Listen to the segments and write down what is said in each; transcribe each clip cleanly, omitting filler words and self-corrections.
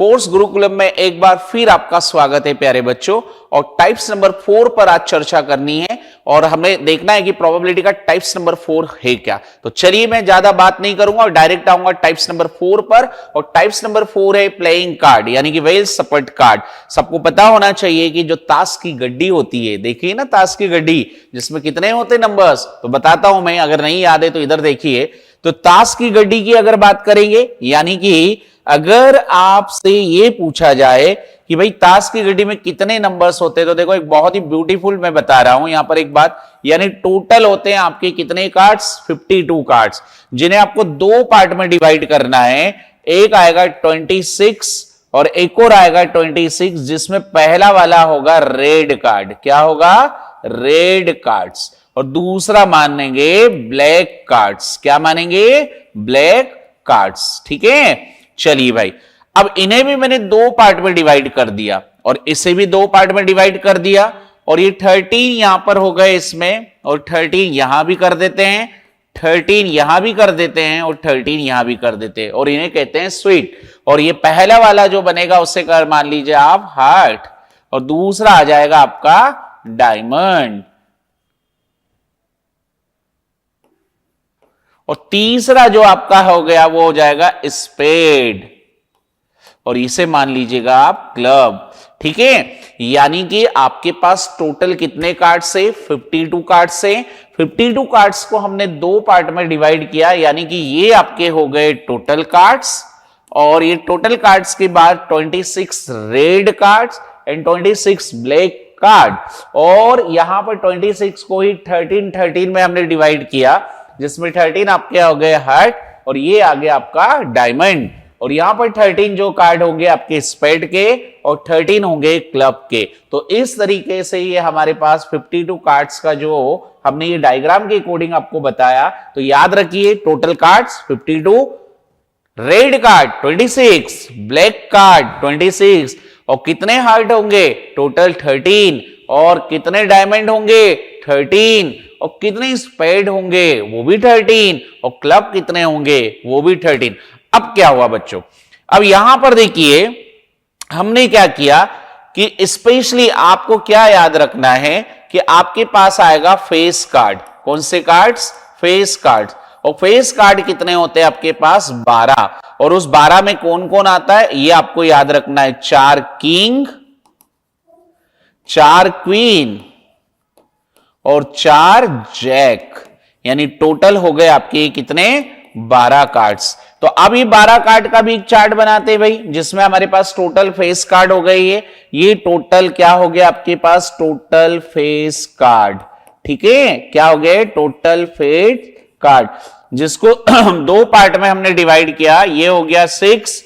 Force Gurukulam में एक बार फिर आपका स्वागत है प्यारे बच्चों। और टाइप्स नंबर 4 पर आज चर्चा करनी है और हमें देखना है कि प्रोबेबिलिटी का टाइप्स नंबर 4 है क्या। तो चलिए मैं ज्यादा बात नहीं करूंगा और डायरेक्ट आऊंगा टाइप्स नंबर 4 पर। और टाइप्स नंबर 4 है प्लेइंग कार्ड यानी कि वेल सपोर्ट कार्ड। सबको पता होना चाहिए कि जो ताश की गड्डी होती है, देखिए ना ताश की गड्डी जिसमें कितने होते नंबर्स, तो बताता हूं मैं, अगर नहीं याद है तो इधर देखिए। तो ताश की गड्डी की अगर बात करेंगे यानी कि अगर आपसे ये पूछा जाए कि भाई ताश की गड्डी में कितने नंबर्स होते हैं, तो देखो एक बहुत ही ब्यूटीफुल मैं बता रहा हूं यहां पर एक बात, यानी टोटल होते हैं आपके कितने कार्ड्स, 52 कार्ड्स, जिन्हें आपको दो पार्ट में डिवाइड करना है। एक आएगा 26 और एक और आएगा 26, जिसमें पहला वाला होगा रेड कार्ड। क्या होगा? Red cards. और दूसरा मानेंगे ब्लैक कार्ड्स। क्या मानेंगे? Black cards. ठीक है, चलिए भाई, अब इन्हें भी मैंने दो पार्ट में डिवाइड कर दिया और इसे भी दो पार्ट में डिवाइड कर दिया। और ये 13 यहां पर हो गए इसमें, और 13 यहां भी कर देते हैं, 13 यहां भी कर देते हैं, और 13 यहां भी कर देते हैं, और इन्हें कहते हैं स्वीट। और ये पहला वाला जो बनेगा उसे कर मान लीजिए आप हार्ट, और दूसरा आ जाएगा आपका डायमंड, और तीसरा जो आपका हो गया वो हो जाएगा स्पेड, और इसे मान लीजिएगा आप क्लब। ठीक है, यानी कि आपके पास टोटल कितने कार्ड्स से? 52 कार्ड्स से। 52 कार्ड्स को हमने दो पार्ट में डिवाइड किया, यानी कि ये आपके हो गए टोटल कार्ड्स, और ये टोटल कार्ड्स के बाद 26 red cards and 26 black card, और यहां पर 26 को ही 13 में हमने डिवाइड किया, जिसमें 13 आपके हो गए हार्ट और ये आ गया आपका डायमंड, और यहां पर 13 जो कार्ड होंगे आपके स्पेड के और 13 होंगे क्लब के। तो इस तरीके से ये हमारे पास 52 कार्ड्स का जो हमने ये डायग्राम के अकॉर्डिंग आपको बताया। तो याद रखिए total cards 52, red card 26, black card 26, और कितने हार्ट होंगे? टोटल 13, और कितने डायमंड होंगे? 13, और कितने स्पेड होंगे? वो भी 13, और क्लब कितने होंगे? वो भी 13। अब क्या हुआ बच्चों, अब यहां पर देखिए हमने क्या किया कि स्पेशली आपको क्या याद रखना है कि आपके पास आएगा फेस कार्ड। कौन से कार्ड्स? Face cards. और फेस कार्ड कितने होते हैं आपके पास? 12, और उस 12 में कौन कौन आता है ये आपको याद रखना है। 4 किंग, 4 क्वीन और 4 जैक, यानी टोटल हो गए आपके कितने? 12 कार्ड्स। तो अब ये 12 कार्ड का भी एक चार्ट बनाते हैं भाई, जिसमें हमारे पास टोटल फेस कार्ड हो गई है। ये टोटल क्या हो गया आपके पास? Total face card. ठीक है, क्या हो गए? टोटल फेस कार्ड, जिसको दो पार्ट में हमने डिवाइड किया। ये हो गया 6,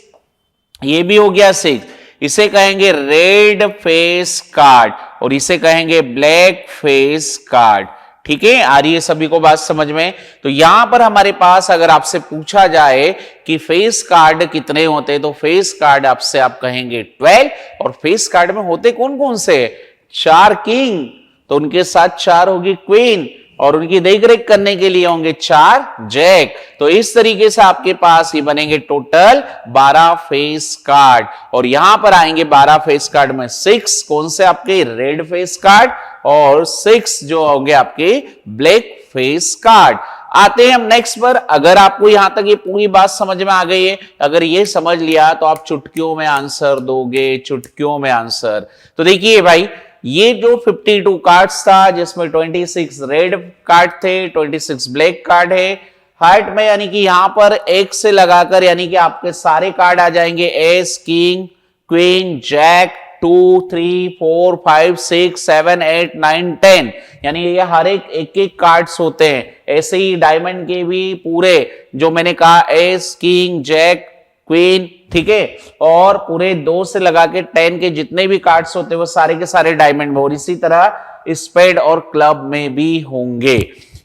ये भी हो गया 6। इसे कहेंगे रेड फेस कार्ड और इसे कहेंगे ब्लैक फेस कार्ड। ठीक है, आ रही है सभी को बात समझ में? तो यहां पर हमारे पास अगर आपसे पूछा जाए कि फेस कार्ड कितने होते हैं, तो फेस कार्ड आपसे आप कहेंगे 12, और फेस कार्ड में होते कौन कौन से? 4 किंग, तो उनके साथ 4 होगी क्वीन, और उनकी देखरेख करने के लिए होंगे 4 जैक। तो इस तरीके से आपके पास ये बनेंगे टोटल 12 फेस कार्ड। और यहां पर आएंगे 12 फेस कार्ड में 6 कौन से आपके? रेड फेस कार्ड, और 6 जो होंगे आपके ब्लैक फेस कार्ड। आते हैं हम नेक्स्ट पर। अगर आपको यहां तक ये पूरी बात समझ में आ गई है, अगर ये समझ लिया तो आप चुटकियों में आंसर दोगे, चुटकियों में आंसर। तो देखिए भाई, ये जो 52 कार्ड्स था, जिसमें 26 रेड कार्ड थे, 26 ब्लैक कार्ड है हार्ट में, यानी कि यहां पर एक से लगाकर यानी कि आपके सारे कार्ड आ जाएंगे। एस, किंग, क्वीन, जैक, 2, 3, 4, 5, 6, 7, 8, 9, 10, यानी ये हर एक कार्ड्स होते हैं। ऐसे ही डायमंड के भी पूरे जो मैंने कहा एस, किंग, जैक, क्वीन, ठीक है, और पूरे 2 से लगा के 10 के जितने भी कार्ड्स होते हैं वो सारे के सारे डायमंड में, और इसी तरह स्पेड और क्लब में भी होंगे।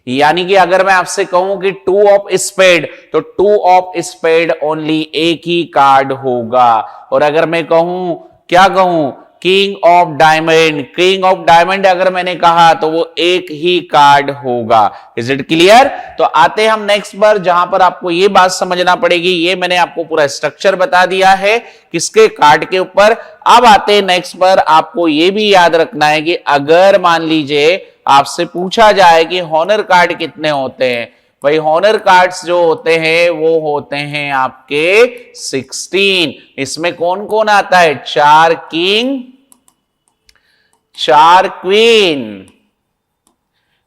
यानी कि अगर मैं आपसे कहूं कि 2 ऑफ स्पेड, तो 2 ऑफ स्पेड ओनली एक ही कार्ड होगा। और अगर मैं कहूं, क्या कहूं king of diamond, king of diamond अगर मैंने कहा तो वो एक ही कार्ड होगा। Is it clear? तो आते हम नेक्स्ट पर, जहां पर आपको ये बात समझना पड़ेगी। ये मैंने आपको पूरा स्ट्रक्चर बता दिया है किसके कार्ड के ऊपर। अब आते हैं नेक्स्ट पर, आपको ये भी याद रखना है कि अगर मान लीजिए आपसे पूछा जाए कि हॉनर कार्ड कितने होते हैं, भाई हॉनर कार्ड्स जो होते हैं वो होते हैं आपके 16। इसमें कौन कौन आता है? 4 किंग, 4 क्वीन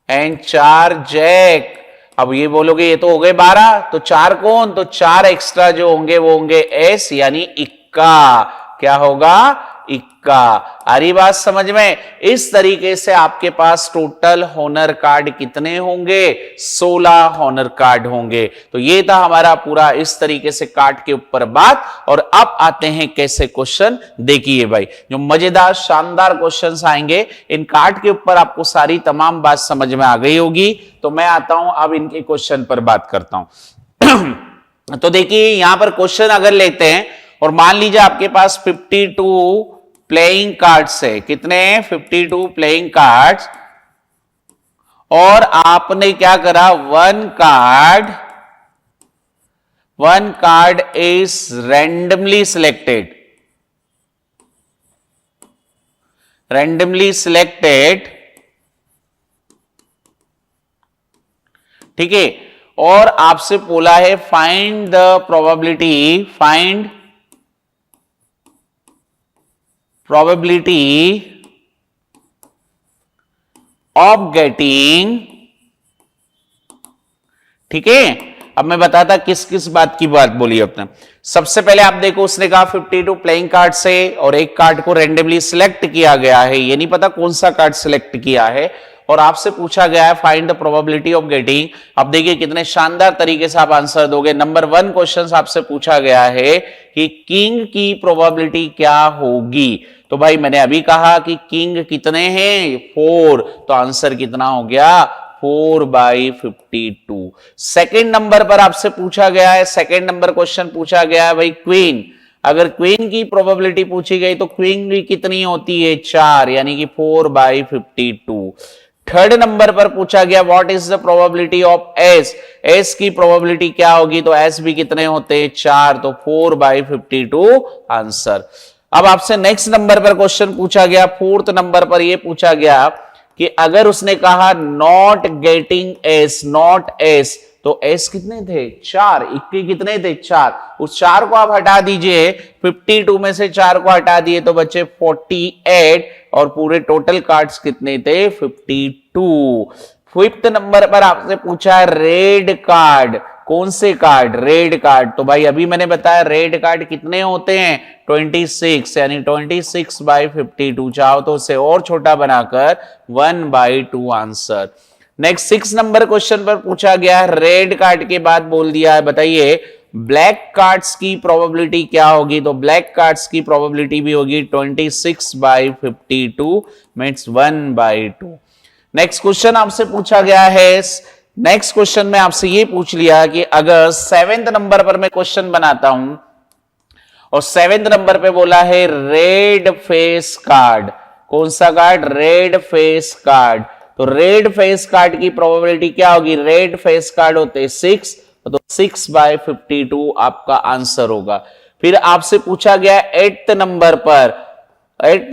एंड 4 जैक। अब ये बोलोगे ये तो हो गए 12, तो 4 कौन? तो 4 एक्स्ट्रा जो होंगे वो होंगे एस यानी इक्का। क्या होगा? इक्का। आ रही बात समझ में? इस तरीके से आपके पास टोटल हॉनर कार्ड कितने होंगे? 16 हॉनर कार्ड होंगे। तो ये था हमारा पूरा इस तरीके से कार्ड के ऊपर बात। और अब आते हैं कैसे क्वेश्चन। देखिए भाई, जो मजेदार शानदार क्वेश्चंस आएंगे इन कार्ड के ऊपर, आपको सारी तमाम बात समझ में आ गई होगी। तो मैं आता हूं अब इनके क्वेश्चन पर बात करता हूं। तो देखिए यहां पर क्वेश्चन अगर लेते हैं और मान लीजिए आपके पास 52 प्लेइंग कार्ड्स है। कितने? 52 प्लेइंग कार्ड्स। और आपने क्या करा? One card is randomly selected, ठीक है। और आपसे बोला है find the probability of getting, ठीक है। अब मैं बताता किस किस बात की बात बोली अपने। सबसे पहले आप देखो, उसने कहा 52 प्लेइंग कार्ड से और एक कार्ड को रैंडमली सिलेक्ट किया गया है। ये नहीं पता कौन सा कार्ड सिलेक्ट किया है। और आपसे पूछा गया है find the probability of getting. अब देखिए कितने शानदार तरीके से आप आंसर दोगे। नंबर 1 क्वेश्चन आपसे पूछा गया है कि किंग की प्रोबेबिलिटी क्या होगी। तो भाई मैंने अभी कहा कि किंग कितने हैं? 4। तो आंसर कितना हो गया? 4/52। सेकेंड नंबर पर आपसे पूछा गया है, सेकेंड नंबर क्वेश्चन पूछा गया है भाई क्वीन। अगर क्वीन की प्रोबेबिलिटी पूछी गई तो क्वीन भी कितनी होती है? 4, यानी कि 4/52। थर्ड नंबर पर पूछा गया what is the probability of S, S की प्रोबेबिलिटी क्या होगी? तो एस भी कितने होते हैं? 4। तो 4/52 आंसर। अब आपसे नेक्स्ट नंबर पर क्वेश्चन पूछा गया, फोर्थ नंबर पर यह पूछा गया कि अगर उसने कहा not getting S, not S, तो एस कितने थे? 4। इक्के कितने थे? 4। उस 4 को आप हटा दीजिए, 52 में से 4 को हटा दिए तो बचे 48। और पूरे टोटल कार्ड्स कितने थे? 52। फिफ्थ नंबर पर आपसे पूछा है रेड कार्ड। कौन से कार्ड? Red card. तो भाई अभी मैंने बताया रेड कार्ड कितने होते हैं? 26, यानी 26/52। चाहो तो उसे और छोटा बनाकर 1/2 आंसर। नेक्स्ट 6 नंबर क्वेश्चन पर पूछा गया है रेड कार्ड के बाद बोल दिया है बताइए ब्लैक कार्ड्स की प्रोबेबिलिटी क्या होगी? तो ब्लैक कार्ड्स की प्रोबेबिलिटी भी होगी 26/52 मींस 1/2। नेक्स्ट क्वेश्चन आपसे पूछा गया है, नेक्स्ट क्वेश्चन में आपसे ये पूछ लिया कि अगर 7th नंबर पर मैं क्वेश्चन बनाता हूं और 7th नंबर पे बोला है रेड फेस कार्ड। कौन सा कार्ड? Red face card. तो रेड फेस कार्ड की प्रोबेबिलिटी क्या होगी? रेड फेस कार्ड होते 6, तो 6/52 आपका आंसर होगा। फिर आपसे पूछा गया 8th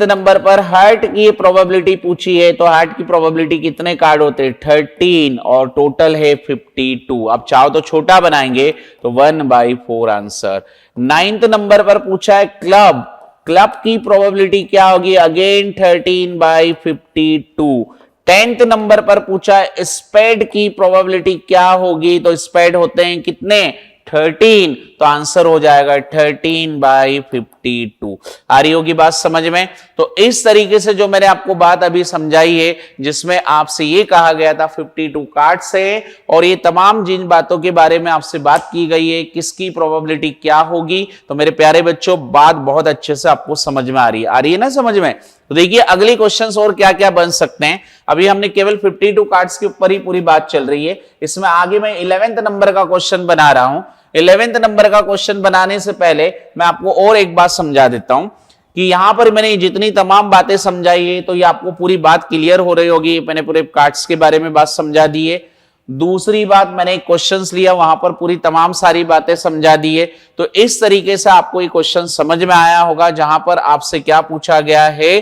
नंबर पर हार्ट की प्रोबेबिलिटी पूछी है। तो हार्ट की प्रोबेबिलिटी कितने कार्ड होते हैं? 13 और टोटल है 52। अब चाहो तो छोटा बनाएंगे तो 1/4 आंसर। 9th नंबर पर पूछा है क्लब, क्लब की प्रोबेबिलिटी क्या होगी? अगेन 13/52। 10th नंबर पर पूछा है स्पेड की प्रोबेबिलिटी क्या होगी? तो स्पेड होते हैं कितने? 13। तो आंसर हो जाएगा 13/52। आ रही होगी बात समझ में? तो इस तरीके से जो मैंने आपको बात अभी समझाई है, जिसमें आपसे ये कहा गया था 52 कार्ड्स है और ये तमाम जिन बातों के बारे में आपसे बात की गई है, किसकी प्रोबेबिलिटी क्या होगी, तो मेरे प्यारे बच्चों बात बहुत अच्छे से आपको समझ में आ रही है ना समझ में? तो देखिए अगले क्वेश्चंस और क्या क्या बन सकते हैं। अभी हमने केवल 52 कार्ड्स के ऊपर ही पूरी बात चल रही है। इसमें आगे मैं 11th नंबर का क्वेश्चन बना रहा हूं। 11th नंबर का क्वेश्चन बनाने से पहले मैं आपको और एक बात समझा देता हूं कि यहां पर मैंने जितनी तमाम बातें समझाई है तो ये आपको पूरी बात क्लियर हो रही होगी। मैंने पूरे कार्ड्स के बारे में बात समझा दी है। दूसरी बात, मैंने क्वेश्चंस लिया, वहां पर पूरी तमाम सारी बातें समझा दी है। तो इस तरीके से आपको ये क्वेश्चन समझ में आया होगा, जहां पर आपसे क्या पूछा गया है,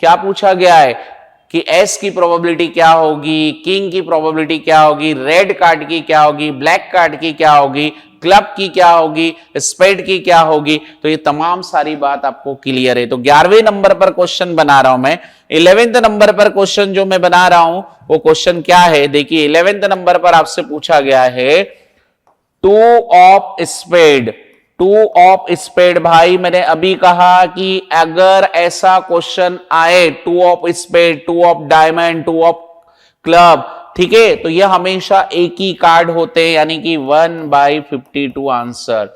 क्या पूछा गया है कि एस की प्रोबेबिलिटी क्या होगी, किंग की प्रोबेबिलिटी क्या होगी, रेड कार्ड की क्या होगी, ब्लैक कार्ड की क्या होगी, क्लब की क्या होगी, स्पेड की क्या होगी। तो ये तमाम सारी बात आपको क्लियर है। तो 11वें नंबर पर क्वेश्चन बना रहा हूं मैं। 11वें नंबर पर क्वेश्चन जो मैं बना रहा हूं वो क्वेश्चन क्या है, देखिए 11वें नंबर पर आपसे पूछा गया है two of spade. Two of spade, भाई मैंने अभी कहा कि अगर ऐसा क्वेश्चन आए, two of spade, two of diamond, two of club, ठीक है, तो ये हमेशा एक ही कार्ड होते हैं, यानी कि 1/52 आंसर।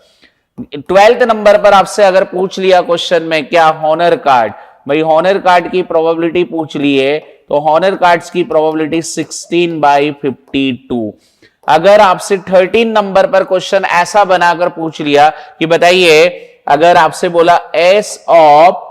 12वें नंबर पर आपसे अगर पूछ लिया क्वेश्चन में क्या, हॉनर कार्ड, भाई हॉनर कार्ड की प्रोबेबिलिटी पूछ ली है, तो हॉनर कार्ड्स की प्रोबेबिलिटी 16/52। अगर आपसे 13 नंबर पर क्वेश्चन ऐसा बनाकर पूछ लिया कि बताइए, अगर आपसे बोला एस ऑफ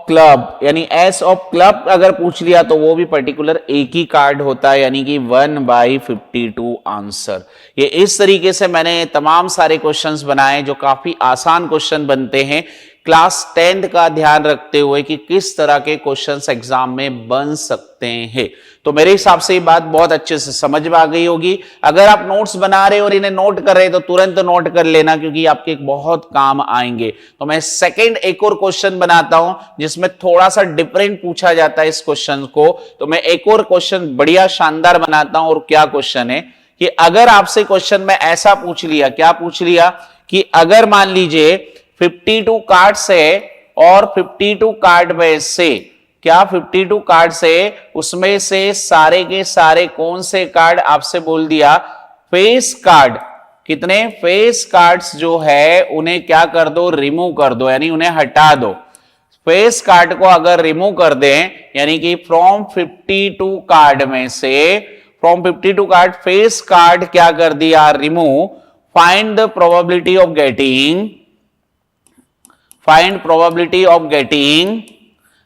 क्लब, यानी एस ऑफ क्लब अगर पूछ लिया तो वो भी पर्टिकुलर एक ही कार्ड होता है, यानी कि 1/52 आंसर। ये इस तरीके से मैंने तमाम सारे क्वेश्चंस बनाए जो काफी आसान क्वेश्चन बनते हैं क्लास 10th का ध्यान रखते हुए कि किस तरह के क्वेश्चंस एग्जाम में बन सकते हैं। तो मेरे हिसाब से ये बात बहुत अच्छे से समझ में आ गई होगी। अगर आप नोट्स बना रहे और इन्हें नोट कर रहे तो तुरंत नोट कर लेना, क्योंकि आपके बहुत काम आएंगे। तो मैं सेकंड एक और क्वेश्चन बनाता हूं जिसमें थोड़ा सा डिफरेंट पूछा जाता है इस क्वेश्चन को। तो मैं एक और क्वेश्चन बढ़िया शानदार बनाता हूं। और क्या क्वेश्चन है कि अगर आपसे क्वेश्चन में ऐसा पूछ लिया, क्या पूछ लिया कि अगर मान लीजिए 52 कार्ड से और 52 कार्ड में से, क्या 52 कार्ड से उसमें से सारे के सारे कौन से कार्ड, आपसे बोल दिया फेस कार्ड, कितने फेस कार्ड्स जो है उन्हें क्या कर दो, रिमूव कर दो, यानी उन्हें हटा दो। फेस कार्ड को अगर रिमूव कर दें, यानी कि फ्रॉम 52 कार्ड में से, फ्रॉम 52 कार्ड फेस कार्ड क्या कर दिया, remove. Find the probability of getting, find probability of getting.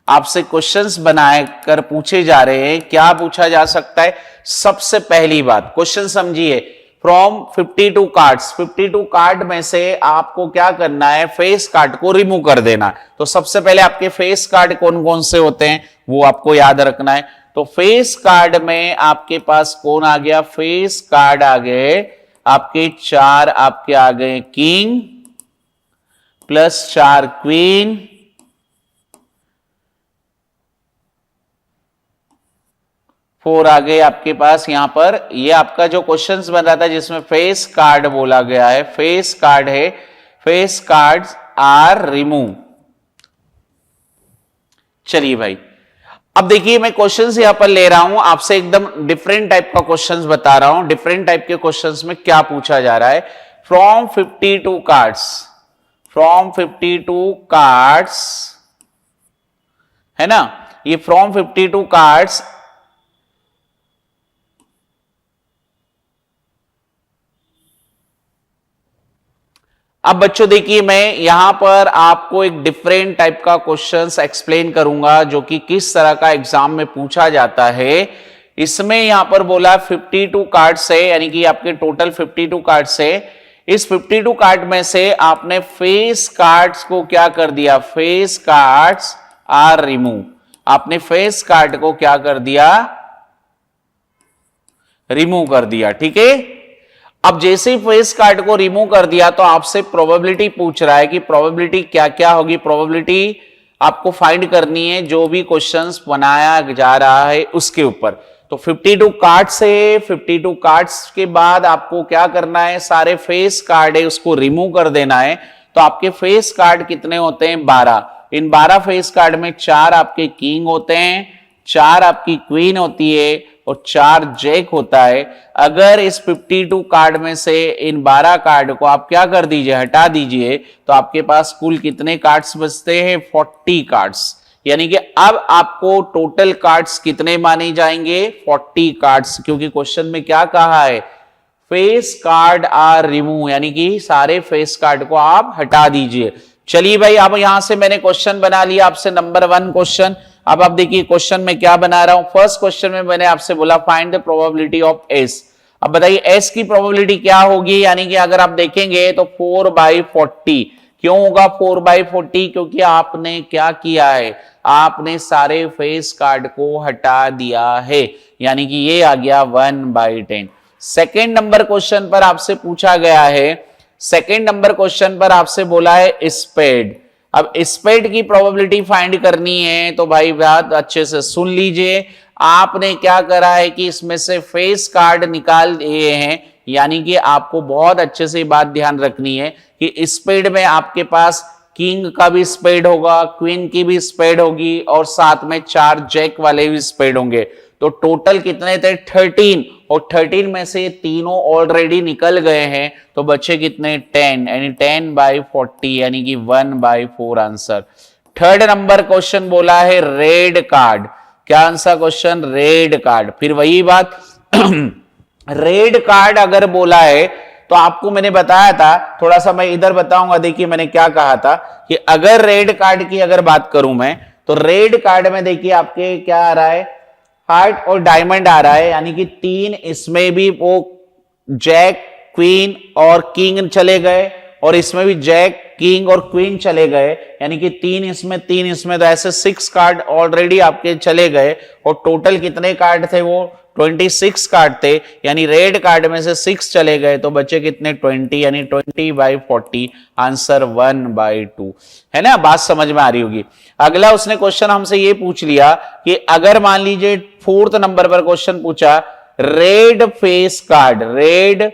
आपसे क्वेश्चंस बनाकर पूछे जा रहे हैं, क्या पूछा जा सकता है। सबसे पहली बात क्वेश्चन समझिए, फ्रॉम 52 कार्ड्स, 52 कार्ड में से आपको क्या करना है, फेस कार्ड को रिमूव कर देना है। तो सबसे पहले आपके फेस कार्ड कौन कौन से होते हैं वो आपको याद रखना है। तो फेस कार्ड में आपके पास कौन आ गया, फेस कार्ड आ गए आपके 4, आपके आ गए किंग प्लस 4 क्वीन, फोर आ गए आपके पास यहां पर। ये आपका जो क्वेश्चंस बन रहा था जिसमें फेस कार्ड बोला गया है, फेस कार्ड है, फेस कार्ड्स आर रिमूव। चलिए भाई, अब देखिए मैं क्वेश्चंस यहां पर ले रहा हूं आपसे, एकदम डिफरेंट टाइप का क्वेश्चंस बता रहा हूं। डिफरेंट टाइप के क्वेश्चंस में क्या पूछा जा रहा है, फ्रॉम 52 कार्ड्स, फ्रॉम 52 कार्ड्स है ना, ये फ्रॉम 52 कार्ड्स अब बच्चों देखिए मैं यहां पर आपको एक डिफरेंट टाइप का क्वेश्चंस एक्सप्लेन करूंगा जो कि किस तरह का एग्जाम में पूछा जाता है। इसमें यहां पर बोला 52 कार्ड से, यानी कि आपके टोटल 52 कार्ड से, इस 52 कार्ड में से आपने फेस कार्ड्स को क्या कर दिया, फेस कार्ड्स आर रिमूव। आपने फेस कार्ड को क्या कर दिया, रिमूव कर दिया, ठीक है। अब जैसे ही फेस कार्ड को रिमूव कर दिया तो आपसे प्रोबेबिलिटी पूछ रहा है कि प्रोबेबिलिटी क्या क्या होगी। प्रोबेबिलिटी आपको फाइंड करनी है जो भी क्वेश्चंस बनाया जा रहा है उसके ऊपर। तो 52 कार्ड से, 52 कार्ड्स के बाद आपको क्या करना है, सारे फेस कार्ड है उसको रिमूव कर देना है। तो आपके फेस कार्ड कितने होते हैं, 12। इन 12 फेस कार्ड में 4 आपके किंग होते हैं, 4 आपकी क्वीन होती है और 4 जैक होता है। अगर इस 52 कार्ड में से इन 12 कार्ड को आप क्या कर दीजिए, हटा दीजिए, तो आपके पास कुल कितने कार्ड्स बचते हैं, 40 कार्ड्स। यानी कि अब आपको टोटल कार्ड्स कितने माने जाएंगे, 40 कार्ड्स, क्योंकि क्वेश्चन में क्या कहा है, फेस कार्ड आर रिमूव, यानी कि सारे फेस कार्ड को आप हटा दीजिए। चलिए भाई, अब यहां से मैंने क्वेश्चन बना लिया आपसे नंबर 1 क्वेश्चन। अब आप देखिए क्वेश्चन में क्या बना रहा हूं। फर्स्ट क्वेश्चन में मैंने आपसे बोला find the probability of S. अब बताइए एस की प्रोबेबिलिटी क्या होगी, यानी कि अगर आप देखेंगे तो 4/40। क्यों होगा 4/40? क्योंकि आपने क्या किया है, आपने सारे फेस कार्ड को हटा दिया है, यानी कि ये आ गया 1/10। सेकेंड नंबर क्वेश्चन पर आपसे पूछा गया है, सेकेंड नंबर क्वेश्चन पर आपसे बोला है स्पेड। अब स्पेड की प्रोबेबिलिटी फाइंड करनी है, तो भाई बात अच्छे से सुन लीजिए। आपने क्या करा है कि इसमें से फेस कार्ड निकाल दिए हैं, यानी कि आपको बहुत अच्छे से बात ध्यान रखनी है कि स्पेड में आपके पास किंग का भी स्पेड होगा, क्वीन की भी स्पेड होगी और साथ में 4 जैक वाले भी स्पेड होंगे। तो टोटल कितने थे 13, और 13 में से तीनों ऑलरेडी निकल गए हैं, तो बचे कितने 10, यानी 10/40, यानी कि 1/4 आंसर। थर्ड नंबर क्वेश्चन बोला है रेड कार्ड। क्या आंसर क्वेश्चन? Red card. फिर वही बात रेड कार्ड अगर बोला है तो आपको मैंने बताया था, थोड़ा सा मैं इधर बताऊंगा। देखिए मैंने क्या कहा था कि अगर रेड कार्ड की अगर बात करूं मैं, तो रेड कार्ड में देखिए आपके क्या आ रहा है, हार्ट और डायमंड आ रहा है, यानी कि 3 इसमें भी वो जैक, क्वीन और किंग चले गए, और इसमें भी जैक, किंग और क्वीन चले गए, यानी कि 3 इसमें 3 इसमें, तो ऐसे 6 कार्ड ऑलरेडी आपके चले गए। और टोटल कितने कार्ड थे? वो 26 कार्ड थे, यानी रेड कार्ड में से 6 चले गए, तो बचे कितने 20, यानी 20/40 आंसर 1/2 है ना। बात समझ में आ रही होगी। अगला उसने क्वेश्चन हमसे ये पूछ लिया कि अगर मान लीजिए 4th नंबर पर क्वेश्चन पूछा रेड फेस कार्ड, रेड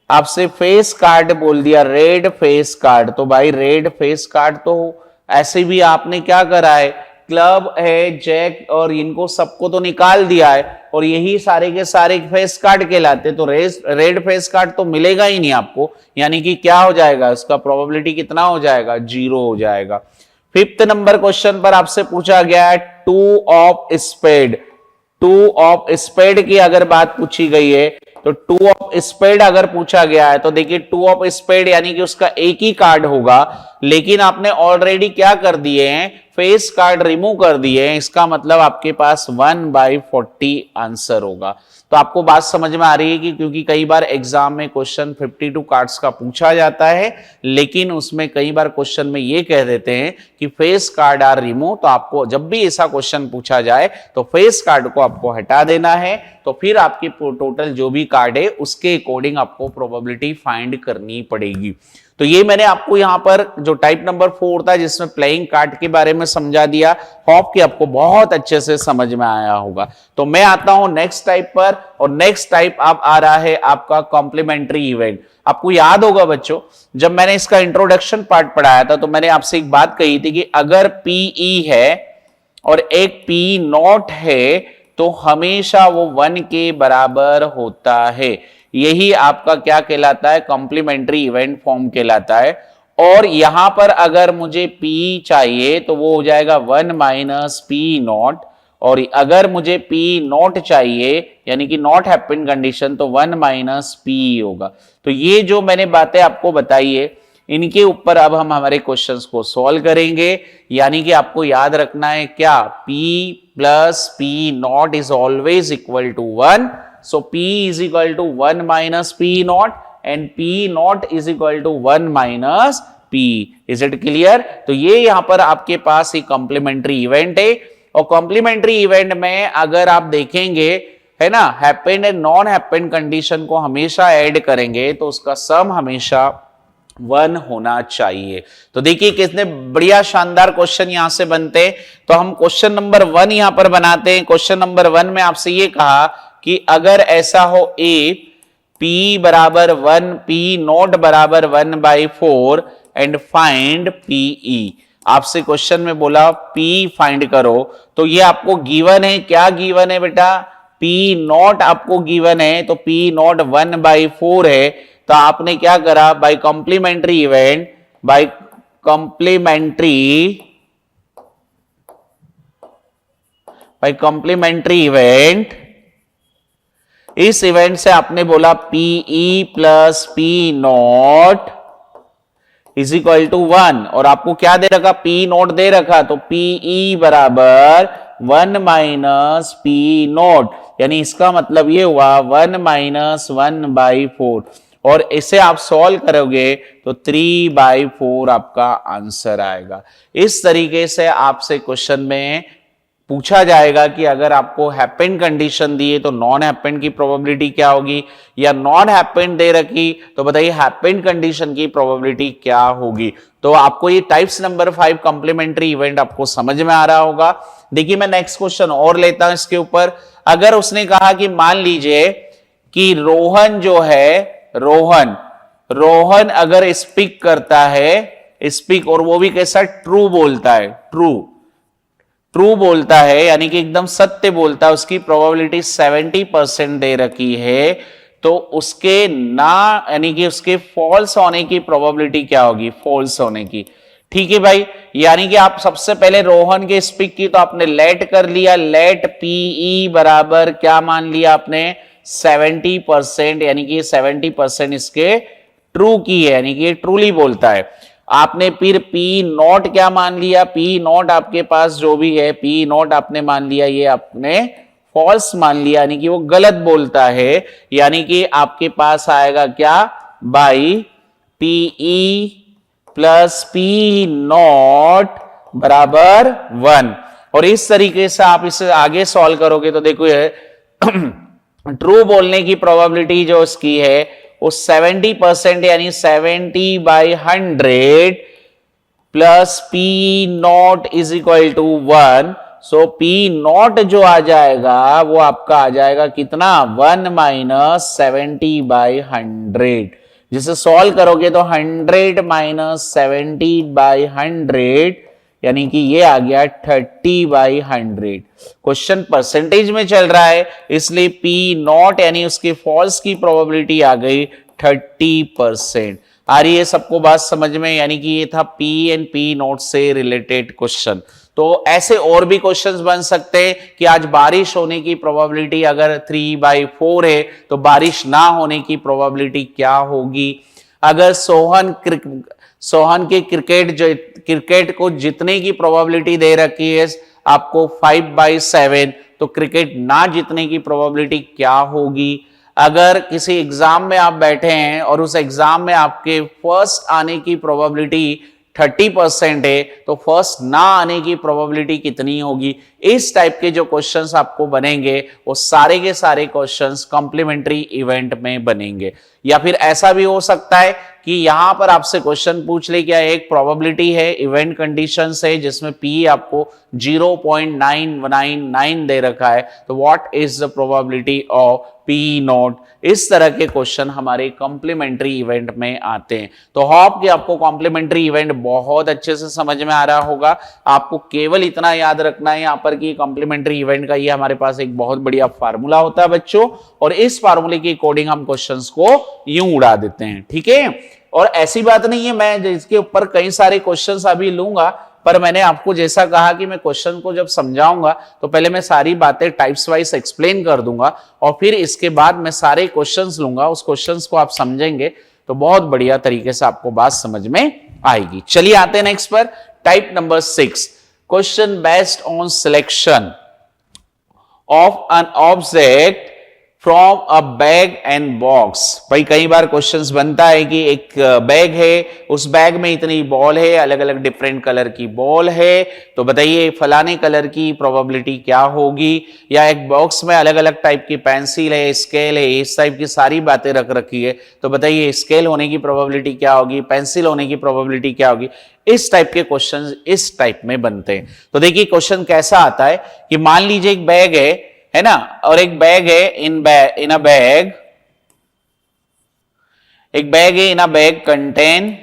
आपसे फेस कार्ड बोल दिया, रेड फेस कार्ड, तो भाई रेड फेस कार्ड तो ऐसे भी आपने क्या करा है, क्लब है, जैक और इनको सबको तो निकाल दिया है, और यही सारे के सारे फेस कार्ड कहलाते, तो रेड फेस कार्ड तो मिलेगा ही नहीं आपको, यानी कि क्या हो जाएगा, उसका प्रोबेबिलिटी कितना हो जाएगा? 0 हो जाएगा। 5th नंबर क्वेश्चन पर आपसे पूछा गया है 2 ऑफ स्पेड। 2 ऑफ स्पेड की अगर बात पूछी गई है, तो 2 ऑफ स्पेड अगर पूछा गया है, तो देखिए 2 ऑफ स्पेड यानी कि उसका एक ही कार्ड होगा, लेकिन आपने ऑलरेडी क्या कर दिए हैं, फेस कार्ड रिमूव कर दिए हैं, इसका मतलब आपके पास 1/40 आंसर होगा। तो आपको बात समझ में आ रही है कि क्योंकि कई बार एग्जाम में क्वेश्चन 52 कार्ड्स का पूछा जाता है, लेकिन उसमें कई बार क्वेश्चन में ये कह देते हैं कि फेस कार्ड आर रिमूव, तो आपको जब भी ऐसा क्वेश्चन पूछा जाए तो फेस कार्ड को आपको हटा देना है, तो फिर आपकी टोटल जो भी कार्ड है उसके अकॉर्डिंग आपको प्रोबेबिलिटी फाइंड करनी पड़ेगी। तो ये मैंने आपको यहां पर जो टाइप नंबर 4 था जिसमें प्लेइंग कार्ड के बारे में समझा दिया, होप कि आपको बहुत अच्छे से समझ में आया होगा। तो मैं आता हूं नेक्स्ट टाइप पर, और नेक्स्ट टाइप अब आ रहा है आपका कॉम्प्लीमेंट्री इवेंट। आपको याद होगा बच्चों, जब मैंने इसका इंट्रोडक्शन पार्ट पढ़ाया था तो मैंने आपसे एक बात कही थी कि अगर पीई है और एक पी नॉट है तो हमेशा वो 1 के बराबर होता है। यही आपका क्या कहलाता है? कॉम्प्लीमेंट्री इवेंट फॉर्म कहलाता है। और यहां पर अगर मुझे P चाहिए तो वो हो जाएगा 1 - P नॉट, और अगर मुझे P नॉट चाहिए यानी कि नॉट हैपन कंडीशन, तो 1 - P होगा। तो ये जो मैंने बातें आपको बताई है, इनके ऊपर अब हम हमारे क्वेश्चंस को सॉल्व करेंगे। यानी कि आपको याद रखना है क्या, P + P not is always equal to 1। So P is equal to 1 - P naught and P naught is equal to 1 - P. Is it clear? तो ये यहां पर आपके पास एक कॉम्प्लीमेंट्री इवेंट है, और कॉम्प्लीमेंट्री इवेंट में अगर आप देखेंगे है ना, happened and non happened condition को हमेशा ऐड करेंगे तो उसका सम हमेशा 1 होना चाहिए। तो देखिए कितने बढ़िया शानदार क्वेश्चन यहां से बनते। तो हम क्वेश्चन नंबर 1 यहां पर बनाते हैं। क्वेश्चन नंबर 1 में आपसे ये कहा कि अगर ऐसा हो ए P बराबर 1, P नॉट बराबर 1/4 एंड फाइंड PE। आपसे क्वेश्चन में बोला P फाइंड करो, तो ये आपको गिवन है। क्या गिवन है बेटा? P नॉट आपको गिवन है, तो P नॉट 1/4 है। तो आपने क्या करा, by complementary event, by complementary event इस इवेंट से आपने बोला P E plus P not is equal to 1 और आपको क्या दे रखा, पी नॉट दे रखा, तो पीई बराबर 1 माइनस पी नॉट, यानी इसका मतलब ये हुआ 1 माइनस 1/4 और इसे आप सॉल्व करोगे तो 3/4 आपका आंसर आएगा। इस तरीके से आपसे क्वेश्चन में पूछा जाएगा कि अगर आपको हैपेंड कंडीशन दिए तो नॉन हैपेंड की प्रोबेबिलिटी क्या होगी, या नॉन हैपेंड दे रखी तो बताइए हैपेंड कंडीशन की प्रोबेबिलिटी क्या होगी। तो आपको ये टाइप्स नंबर 5 कॉम्प्लीमेंट्री इवेंट आपको समझ में आ रहा होगा। देखिए मैं नेक्स्ट क्वेश्चन और लेता हूं इसके ऊपर। अगर उसने कहा कि मान लीजिए कि रोहन जो है, रोहन अगर स्पीक करता है, स्पीक, और वो भी कैसा, ट्रू बोलता है, ट्रू बोलता है यानी कि एकदम सत्य बोलता है, उसकी प्रोबेबिलिटी 70% दे रखी है, तो उसके ना यानी कि उसके फॉल्स होने की प्रोबेबिलिटी क्या होगी, फॉल्स होने की। ठीक है भाई, यानी कि आप सबसे पहले रोहन के स्पीक की तो आपने लेट कर लिया, लेट पीई बराबर क्या मान लिया आपने, 70%, यानी कि 70% इसके ट्रू की है, यानी कि ये ट्रूली बोलता है। आपने फिर पी नॉट क्या मान लिया, पी नॉट आपके पास जो भी है, पी नॉट आपने मान लिया, ये आपने फॉल्स मान लिया, यानी कि वो गलत बोलता है, यानी कि आपके पास आएगा क्या, by P E plus P not बराबर 1। और इस तरीके से आप इसे आगे सॉल्व करोगे तो देखो ये ट्रू बोलने की प्रोबेबिलिटी जो इसकी है वो 70% यानी 70/100 plus P not is equal to 1। So P not जो आ जाएगा वो आपका आ जाएगा कितना, 1 माइनस 70/100। जिसे सॉल्व करोगे तो 100 माइनस 70/100 यानी कि ये आ गया 30/100। क्वेश्चन परसेंटेज में चल रहा है इसलिए पी नॉट यानी उसके फॉल्स की प्रोबेबिलिटी आ गई 30%। आ रही है सबको बात समझ में, यानी कि ये था पी एंड पी नॉट से रिलेटेड क्वेश्चन। तो ऐसे और भी क्वेश्चंस बन सकते हैं कि आज बारिश होने की प्रोबेबिलिटी अगर 3/4 है तो बारिश ना होने की प्रोबेबिलिटी क्या होगी। अगर सोहन के क्रिकेट को जीतने की प्रोबेबिलिटी दे रखी है आपको 5/7, तो क्रिकेट ना जीतने की प्रोबेबिलिटी क्या होगी। अगर किसी एग्जाम में आप बैठे हैं और उस एग्जाम में आपके फर्स्ट आने की प्रोबेबिलिटी 30% है तो फर्स्ट ना आने की प्रोबेबिलिटी कितनी होगी। इस टाइप के जो क्वेश्चंस आपको बनेंगे वो सारे के सारे क्वेश्चंस कॉम्प्लीमेंट्री इवेंट में बनेंगे। या फिर ऐसा भी हो सकता है कि यहां पर आपसे क्वेश्चन पूछ ले, क्या एक प्रोबेबिलिटी है इवेंट कंडीशन से जिसमें पी आपको 0.999 दे रखा है, तो what is the probability of P not. इस तरह के क्वेश्चन हमारे कॉम्प्लीमेंट्री इवेंट में आते हैं। तो होप कि आपको कॉम्प्लीमेंट्री इवेंट बहुत अच्छे से समझ में आ रहा होगा। आपको केवल इतना याद रखना है यहां पर कि कॉम्प्लीमेंट्री इवेंट का ये हमारे पास एक बहुत बढ़िया फार्मूला होता है बच्चों, और इस फार्मूले की अकॉर्डिंग हम क्वेश्चंस को यूं उड़ा देते हैं। ठीक है, और ऐसी बात नहीं है मैं इसके ऊपर कई सारे क्वेश्चंस अभी लूंगा, पर मैंने आपको जैसा कहा कि मैं क्वेश्चन को जब समझाऊंगा तो पहले मैं सारी बातें टाइप्स वाइज एक्सप्लेन कर दूंगा और फिर इसके बाद मैं सारे क्वेश्चंस लूंगा, उस क्वेश्चंस को आप समझेंगे तो बहुत बढ़िया तरीके से आपको बात समझ में आएगी। चलिए आते हैं नेक्स्ट पर, type number 6, question based on selection of an object from a bag and box. भाई कई बार क्वेश्चंस बनता है कि एक बैग है, उस बैग में इतनी बॉल है, अलग अलग डिफरेंट कलर की बॉल है, तो बताइए फलाने कलर की प्रोबेबिलिटी क्या होगी। या एक बॉक्स में अलग अलग टाइप की पेंसिल है, स्केल है, इस टाइप की सारी बातें रख रखी है, तो बताइए स्केल होने की प्रोबेबिलिटी क्या होगी, पेंसिल होने की प्रोबेबिलिटी क्या होगी। इस टाइप के क्वेश्चन इस टाइप में बनते हैं। तो देखिए क्वेश्चन कैसा आता है कि मान लीजिए एक बैग है ना, और एक बैग है इन अ बैग, एक बैग है in a bag contain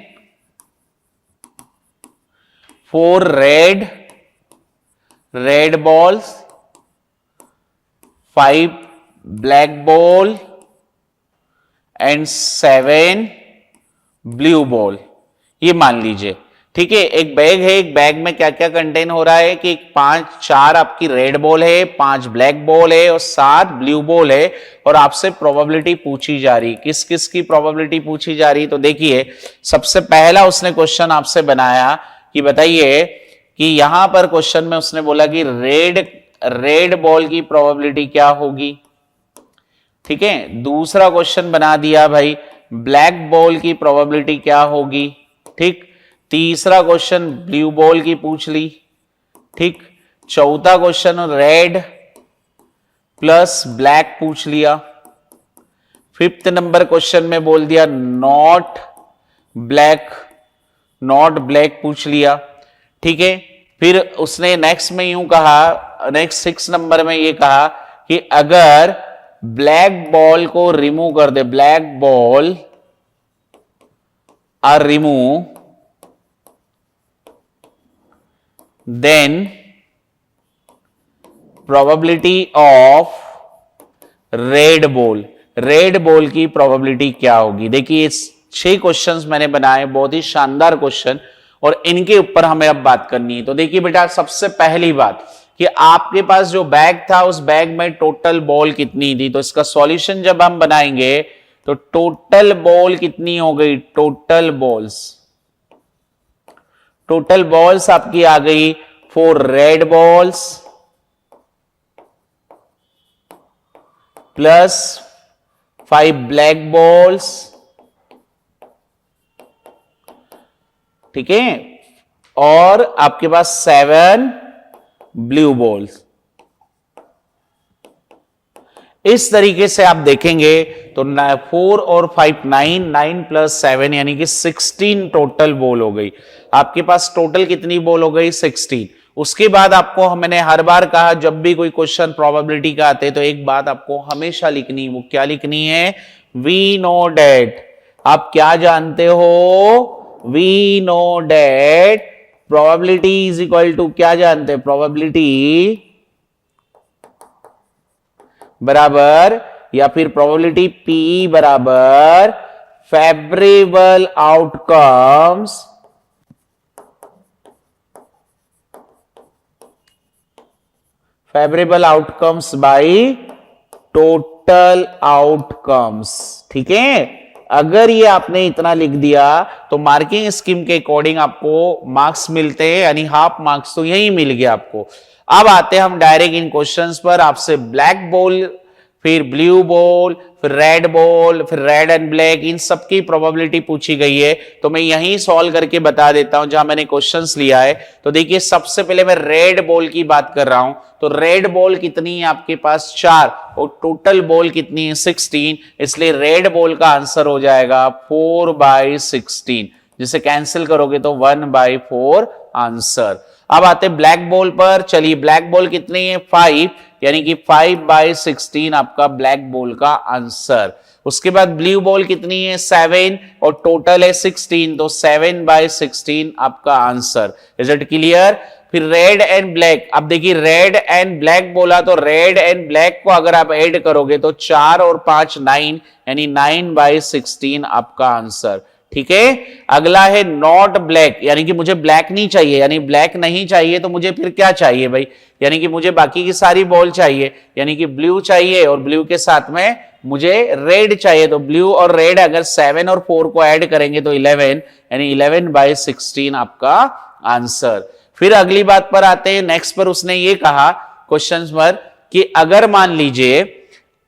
4 red balls, 5 black ball and 7 blue ball. ये मान लीजिए ठीक है, एक बैग है, एक बैग में क्या क्या कंटेन हो रहा है कि 4 आपकी रेड बॉल है, 5 ब्लैक बॉल है और 7 ब्लू बॉल है, और आपसे प्रोबेबिलिटी पूछी जा रही। किस किस की प्रोबेबिलिटी पूछी जा रही? तो देखिए, सबसे पहला उसने क्वेश्चन आपसे बनाया कि बताइए कि यहां पर क्वेश्चन में उसने बोला कि रेड बॉल की प्रोबेबिलिटी क्या होगी। ठीक है, दूसरा क्वेश्चन बना दिया भाई, ब्लैक बॉल की प्रोबेबिलिटी क्या होगी। ठीक, तीसरा क्वेश्चन ब्लू बॉल की पूछ ली। ठीक, चौथा क्वेश्चन रेड प्लस ब्लैक पूछ लिया। फिफ्थ नंबर क्वेश्चन में बोल दिया नॉट ब्लैक पूछ लिया। ठीक है, फिर उसने नेक्स्ट में यूं कहा, नेक्स्ट 6 नंबर में ये कहा कि अगर ब्लैक बॉल को रिमूव कर दे, black ball are remove, then probability of red ball की प्रोबेबिलिटी क्या होगी। देखिए, 6 क्वेश्चंस मैंने बनाए, बहुत ही शानदार क्वेश्चन, और इनके ऊपर हमें अब बात करनी है। तो देखिए बेटा, सबसे पहली बात कि आपके पास जो बैग था, उस बैग में टोटल बॉल कितनी थी। तो इसका सॉल्यूशन जब हम बनाएंगे तो टोटल बॉल कितनी हो गई, टोटल बॉल्स आपकी आ गई 4 red balls plus 5 black balls. ठीक है, और आपके पास 7 ब्लू बॉल्स। इस तरीके से आप देखेंगे तो 4 और 5 9 प्लस 7 यानी कि 16 टोटल बॉल हो गई। आपके पास टोटल कितनी बॉल हो गई, 16। उसके बाद आपको मैंने हर बार कहा, जब भी कोई क्वेश्चन प्रोबेबिलिटी का आते तो एक बात आपको हमेशा लिखनी, वो क्या लिखनी है, वी नो डेट। आप क्या जानते हो, we know that probability is equal to, क्या जानते हैं, प्रोबेबिलिटी बराबर, या फिर प्रोबेबिलिटी P बराबर favourable outcomes by total outcomes. ठीक है, अगर ये आपने इतना लिख दिया तो मार्किंग स्कीम के अकॉर्डिंग आपको मार्क्स मिलते हैं, यानी हाफ मार्क्स तो यही मिल गया आपको। अब आते हैं हम डायरेक्ट इन क्वेश्चंस पर। आपसे ब्लैक बॉल, फिर ब्लू बॉल, फिर रेड बॉल, फिर रेड एंड ब्लैक, इन सब की प्रोबेबिलिटी पूछी गई है। तो मैं यहीं सॉल्व करके बता देता हूं जहां मैंने क्वेश्चंस लिया है। तो देखिए, सबसे पहले मैं रेड बॉल की बात कर रहा हूं। तो रेड बॉल कितनी है आपके पास, 4, और टोटल बॉल कितनी है, 16। इसलिए रेड बॉल का आंसर हो जाएगा 4/16। जिसे कैंसिल करोगे तो 1/4 आंसर। अब आते ब्लैक बॉल पर। चलिए, ब्लैक बॉल कितनी है, 5, यानी कि 5/16 आपका ब्लैक बॉल का आंसर। उसके बाद ब्लू बॉल कितनी है, 7, और टोटल है 16, तो 7/16 आपका आंसर। Is it clear. फिर रेड एंड ब्लैक। अब देखिए, रेड एंड ब्लैक बोला तो रेड एंड ब्लैक को अगर आप ऐड करोगे तो 4 और 5 9, यानी 9/16 आपका आंसर। ठीक है, अगला है नॉट ब्लैक, यानी कि मुझे ब्लैक नहीं चाहिए, यानी ब्लैक नहीं चाहिए तो मुझे फिर क्या चाहिए भाई, यानी कि मुझे बाकी की सारी बॉल चाहिए, यानी कि ब्लू चाहिए, और ब्लू के साथ में मुझे रेड चाहिए। तो ब्लू और रेड अगर 7 और 4 को ऐड करेंगे तो 11, यानी 11/16 आपका आंसर। फिर अगली बात पर आते हैं, नेक्स्ट पर उसने ये कहा क्वेश्चन पर कि अगर मान लीजिए,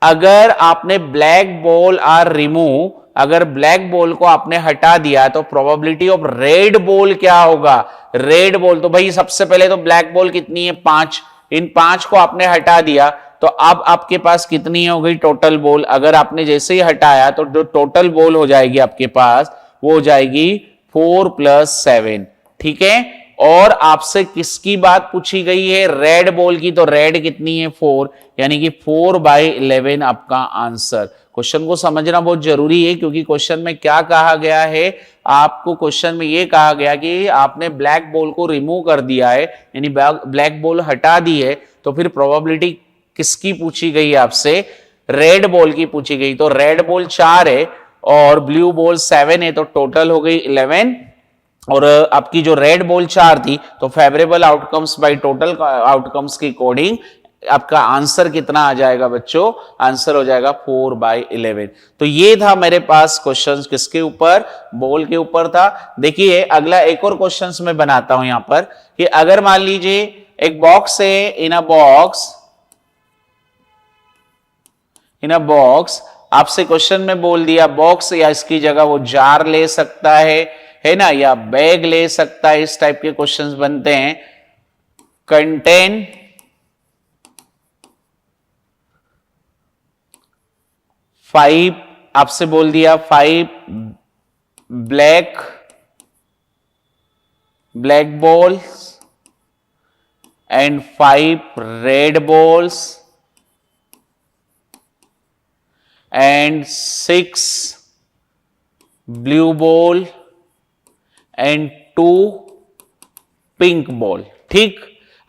अगर आपने ब्लैक बॉल आर रिमूव, अगर ब्लैक बॉल को आपने हटा दिया तो प्रोबेबिलिटी ऑफ रेड बॉल क्या होगा, रेड बॉल। तो भाई सबसे पहले तो ब्लैक बॉल कितनी है, 5, इन 5 को आपने हटा दिया तो अब आपके पास कितनी हो गई टोटल बॉल। अगर आपने जैसे ही हटाया तो जो टोटल बॉल हो जाएगी आपके पास, वो हो जाएगी 4 + 7। ठीक है, और आपसे किसकी बात पूछी गई है, रेड बॉल की। तो रेड कितनी है, 4, यानी कि 4/11 आपका आंसर। क्वेश्चन को समझना बहुत जरूरी है, क्योंकि क्वेश्चन में क्या कहा गया है, आपको क्वेश्चन में यह कहा गया कि आपने ब्लैक बॉल को रिमूव कर दिया है, यानी ब्लैक बॉल हटा दी है, तो फिर प्रोबेबिलिटी किसकी पूछी गई है आपसे, रेड बॉल की पूछी गई। तो रेड बॉल 4 है और ब्लू बॉल 7 है, तो टोटल हो गई 11, और आपकी जो रेड बॉल 4 थी, तो favourable outcomes by total outcomes के अकॉर्डिंग आपका आंसर कितना आ जाएगा बच्चों? आंसर हो जाएगा 4/11। तो ये था मेरे पास क्वेश्चन किसके ऊपर? बॉल के ऊपर था। देखिए अगला एक और क्वेश्चन मैं बनाता हूं यहां पर कि अगर मान लीजिए एक बॉक्स है, इन अ बॉक्स आपसे क्वेश्चन में बोल दिया बॉक्स या इसकी जगह वो जार ले सकता है ना, या बैग ले सकता है, इस टाइप के क्वेश्चंस बनते हैं। कंटेन 5, आपसे बोल दिया 5 black balls and 5 red balls and 6 blue ball and 2 pink ball. ठीक,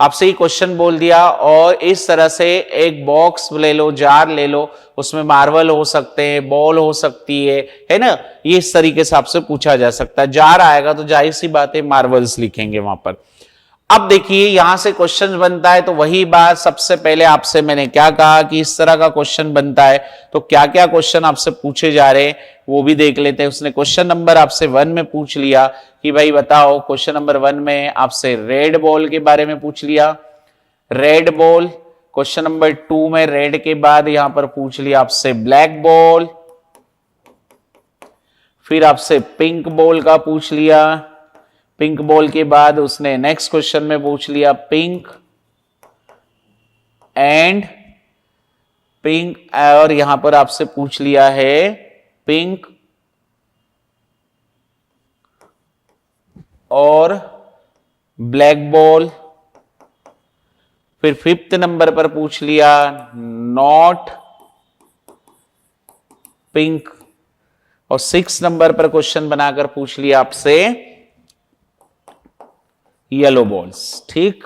आपसे ही क्वेश्चन बोल दिया और इस तरह से एक बॉक्स ले लो, जार ले लो, उसमें मार्बल हो सकते हैं, बॉल हो सकती है ना, ये इस तरीके से आपसे पूछा जा सकता है। जार आएगा तो जाहिर सी बात है मार्बल्स लिखेंगे वहां पर। अब देखिए यहां से क्वेश्चन बनता है, तो वही बात सबसे पहले आपसे मैंने क्या कहा कि इस तरह का क्वेश्चन बनता है, तो क्या क्या क्वेश्चन आपसे पूछे जा रहे हैं वो भी देख लेते हैं। उसने क्वेश्चन नंबर आपसे 1 में पूछ लिया कि भाई बताओ, क्वेश्चन नंबर 1 में आपसे रेड बॉल के बारे में पूछ लिया, रेड बॉल। क्वेश्चन नंबर 2 में रेड के बाद यहां पर पूछ लिया आपसे ब्लैक बॉल, फिर आपसे पिंक बॉल का पूछ लिया, पिंक बॉल के बाद उसने नेक्स्ट क्वेश्चन में पूछ लिया पिंक एंड पिंक, और यहां पर आपसे पूछ लिया है पिंक और ब्लैक बॉल। फिर 5th नंबर पर पूछ लिया नॉट पिंक, और 6th नंबर पर क्वेश्चन बनाकर पूछ लिया आपसे येलो बॉल्स। ठीक,